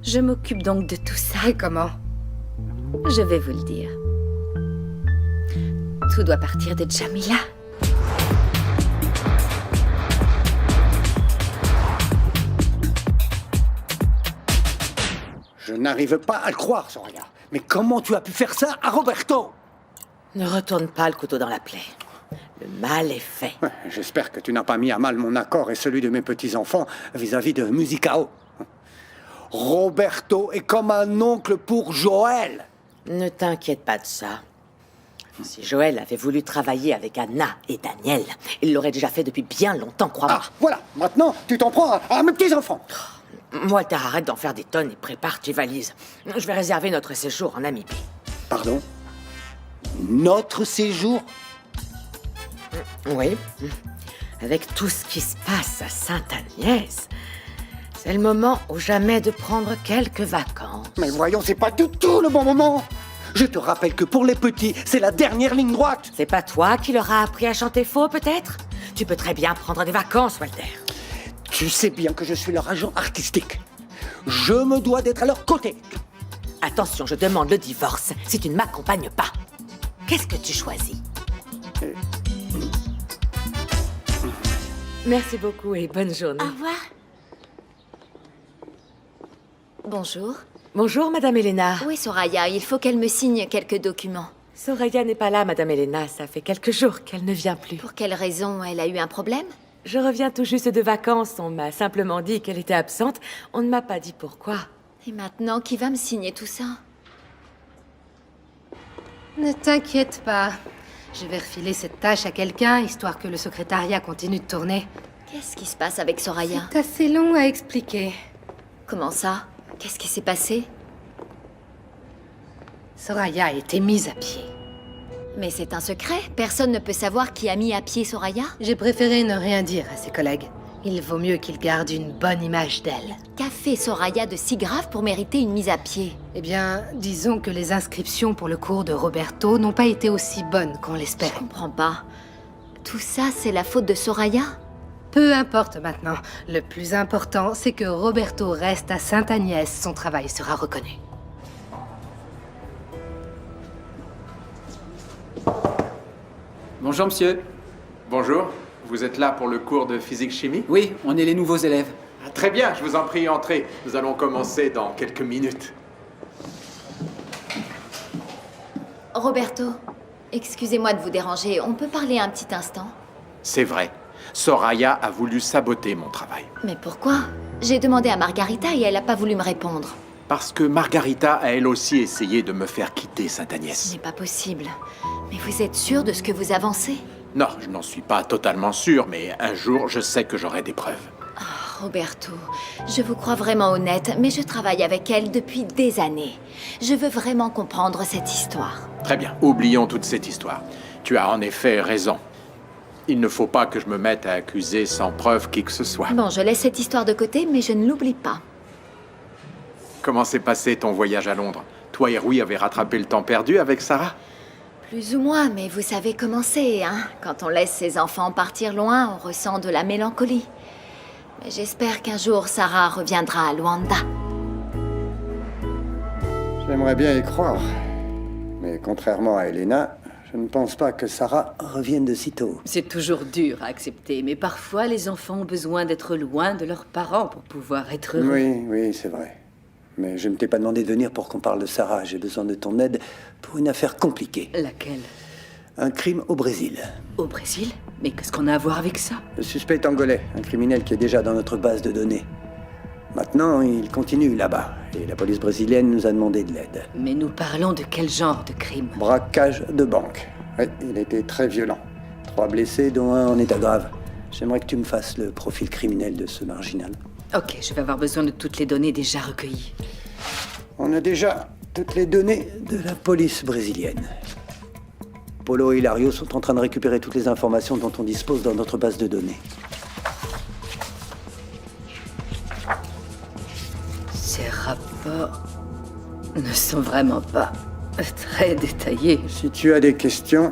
Je m'occupe donc de tout ça. Et comment? Je vais vous le dire. Tout doit partir de Jamila. Je n'arrive pas à le croire, Soraya. Mais comment tu as pu faire ça à Roberto? Ne retourne pas le couteau dans la plaie. Le mal est fait. Ouais, j'espère que tu n'as pas mis à mal mon accord et celui de mes petits-enfants vis-à-vis de Musicao. Roberto est comme un oncle pour Joël. Ne t'inquiète pas de ça. Si Joël avait voulu travailler avec Anna et Daniel, il l'aurait déjà fait depuis bien longtemps, crois-moi. Ah, voilà. Maintenant, tu t'en prends à mes petits-enfants. Walter, arrête d'en faire des tonnes et prépare tes valises. Je vais réserver notre séjour en Namibie. Pardon? Notre séjour? Oui. Avec tout ce qui se passe à Sainte-Agnès, c'est le moment ou jamais de prendre quelques vacances. Mais voyons, c'est pas du tout le bon moment. Je te rappelle que pour les petits, c'est la dernière ligne droite. C'est pas toi qui leur as appris à chanter faux, peut-être? Tu peux très bien prendre des vacances, Walter. Tu sais bien que je suis leur agent artistique. Je me dois d'être à leur côté. Attention, je demande le divorce si tu ne m'accompagnes pas. Qu'est-ce que tu choisis? Merci beaucoup et bonne journée. Au revoir. Bonjour. Bonjour, Madame Elena. Où est Soraya? Il faut qu'elle me signe quelques documents. Soraya n'est pas là, Madame Elena. Ça fait quelques jours qu'elle ne vient plus. Pour quelle raison? Elle a eu un problème? Je reviens tout juste de vacances. On m'a simplement dit qu'elle était absente. On ne m'a pas dit pourquoi. Et maintenant, qui va me signer tout ça? Ne t'inquiète pas. Je vais refiler cette tâche à quelqu'un, histoire que le secrétariat continue de tourner. Qu'est-ce qui se passe avec Soraya? C'est assez long à expliquer. Comment ça? Qu'est-ce qui s'est passé? Soraya a été mise à pied. Mais c'est un secret. Personne ne peut savoir qui a mis à pied Soraya. J'ai préféré ne rien dire à ses collègues. Il vaut mieux qu'ils gardent une bonne image d'elle. Qu'a fait Soraya de si grave pour mériter une mise à pied? Eh bien, disons que les inscriptions pour le cours de Roberto n'ont pas été aussi bonnes qu'on l'espérait. Je comprends pas. Tout ça, c'est la faute de Soraya? Peu importe maintenant. Le plus important, c'est que Roberto reste à Sainte-Agnès. Son travail sera reconnu. Bonjour, monsieur. Bonjour. Vous êtes là pour le cours de physique-chimie? Oui, on est les nouveaux élèves. Ah, très bien, je vous en prie, entrez. Nous allons commencer dans quelques minutes. Roberto, excusez-moi de vous déranger. On peut parler un petit instant? C'est vrai. Soraya a voulu saboter mon travail. Mais pourquoi? J'ai demandé à Margarita et elle n'a pas voulu me répondre. Parce que Margarita a elle aussi essayé de me faire quitter Sainte-Agnès. Ce n'est pas possible. Mais vous êtes sûr de ce que vous avancez? Non, je n'en suis pas totalement sûr, mais un jour, je sais que j'aurai des preuves. Roberto, je vous crois vraiment honnête, mais je travaille avec elle depuis des années. Je veux vraiment comprendre cette histoire. Très bien, oublions toute cette histoire. Tu as en effet raison. Il ne faut pas que je me mette à accuser sans preuve qui que ce soit. Bon, je laisse cette histoire de côté, mais je ne l'oublie pas. Comment s'est passé ton voyage à Londres? Toi et Rui avez rattrapé le temps perdu avec Sarah? Plus ou moins, mais vous savez comment c'est, hein. Quand on laisse ses enfants partir loin, on ressent de la mélancolie. Mais j'espère qu'un jour, Sarah reviendra à Luanda. J'aimerais bien y croire. Mais contrairement à Elena, je ne pense pas que Sarah revienne de sitôt. C'est toujours dur à accepter, mais parfois les enfants ont besoin d'être loin de leurs parents pour pouvoir être heureux. Oui, c'est vrai. Mais je ne t'ai pas demandé de venir pour qu'on parle de Sarah. J'ai besoin de ton aide pour une affaire compliquée. Laquelle? Un crime au Brésil. Au Brésil? Mais qu'est-ce qu'on a à voir avec ça? Le suspect est angolais, un criminel qui est déjà dans notre base de données. Maintenant, il continue là-bas, et la police brésilienne nous a demandé de l'aide. Mais nous parlons de quel genre de crime? Braquage de banque. Oui, il était très violent. 3 blessés, dont un en état grave. J'aimerais que tu me fasses le profil criminel de ce marginal. Ok, je vais avoir besoin de toutes les données déjà recueillies. On a déjà toutes les données de la police brésilienne. Polo et Hilario sont en train de récupérer toutes les informations dont on dispose dans notre base de données. Ces rapports ne sont vraiment pas très détaillés. Si tu as des questions,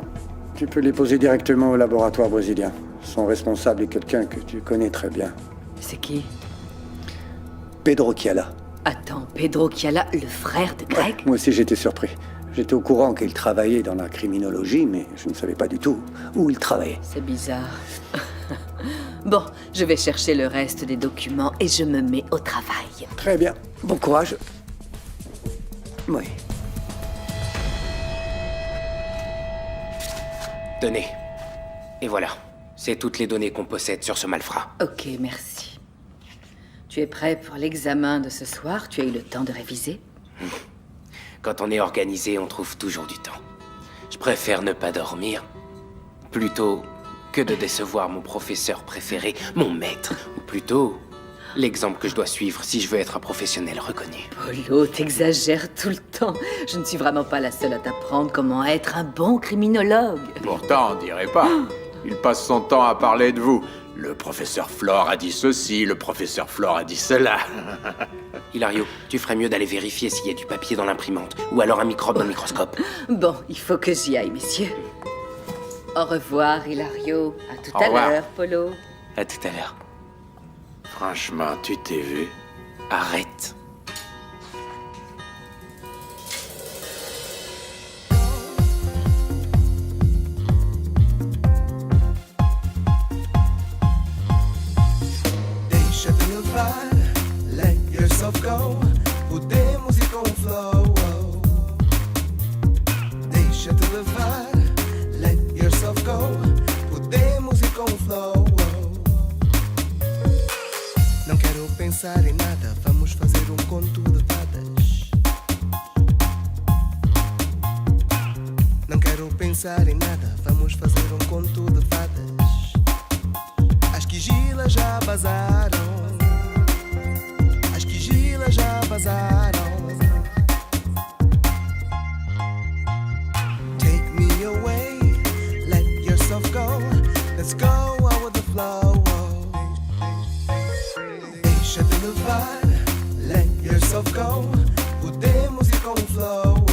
tu peux les poser directement au laboratoire brésilien. Son responsable est quelqu'un que tu connais très bien. C'est qui? Pedro Chiala. Attends, Pedro Chiala, le frère de Greg? Ouais, moi aussi j'étais surpris. J'étais au courant qu'il travaillait dans la criminologie, mais je ne savais pas du tout où il travaillait. C'est bizarre. Bon, je vais chercher le reste des documents et je me mets au travail. Très bien. Bon courage. Oui. Tenez. Et voilà. C'est toutes les données qu'on possède sur ce malfrat. Ok, merci. Tu es prêt pour l'examen de ce soir? Tu as eu le temps de réviser? Quand on est organisé, on trouve toujours du temps. Je préfère ne pas dormir, plutôt que de décevoir mon professeur préféré, mon maître, ou plutôt l'exemple que je dois suivre si je veux être un professionnel reconnu. Polo, t'exagères tout le temps. Je ne suis vraiment pas la seule à t'apprendre comment être un bon criminologue. Pourtant, on dirait pas. Il passe son temps à parler de vous. Le professeur Flore a dit ceci, le professeur Flore a dit cela. Hilario, tu ferais mieux d'aller vérifier s'il y a du papier dans l'imprimante, ou alors un microbe dans le microscope. Bon, il faut que j'y aille, messieurs. Au revoir, Hilario. À tout Au à revoir. l'heure, Polo. À tout à l'heure. Franchement, tu t'es vu. Arrête. Deixa-te levar, let yourself go. Podemos ir com o flow. Deixa-te levar, let yourself go. Podemos ir com o flow. Não quero pensar em nada, vamos fazer um conto de fadas. Não quero pensar em nada, vamos fazer um conto de fadas. As quigilas já vazaram. As quigilas já vazaram. Take me away, let yourself go. Let's go out with the flow. Deixa-te levar, let yourself go. Podemos ir com o flow.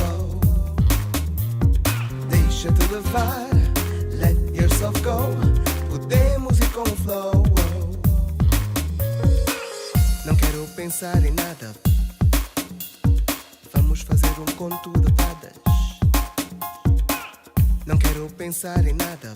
Deixa-te levar, let yourself go. Podemos ir com o flow. Não quero pensar em nada. Vamos fazer um conto de fadas. Não quero pensar em nada.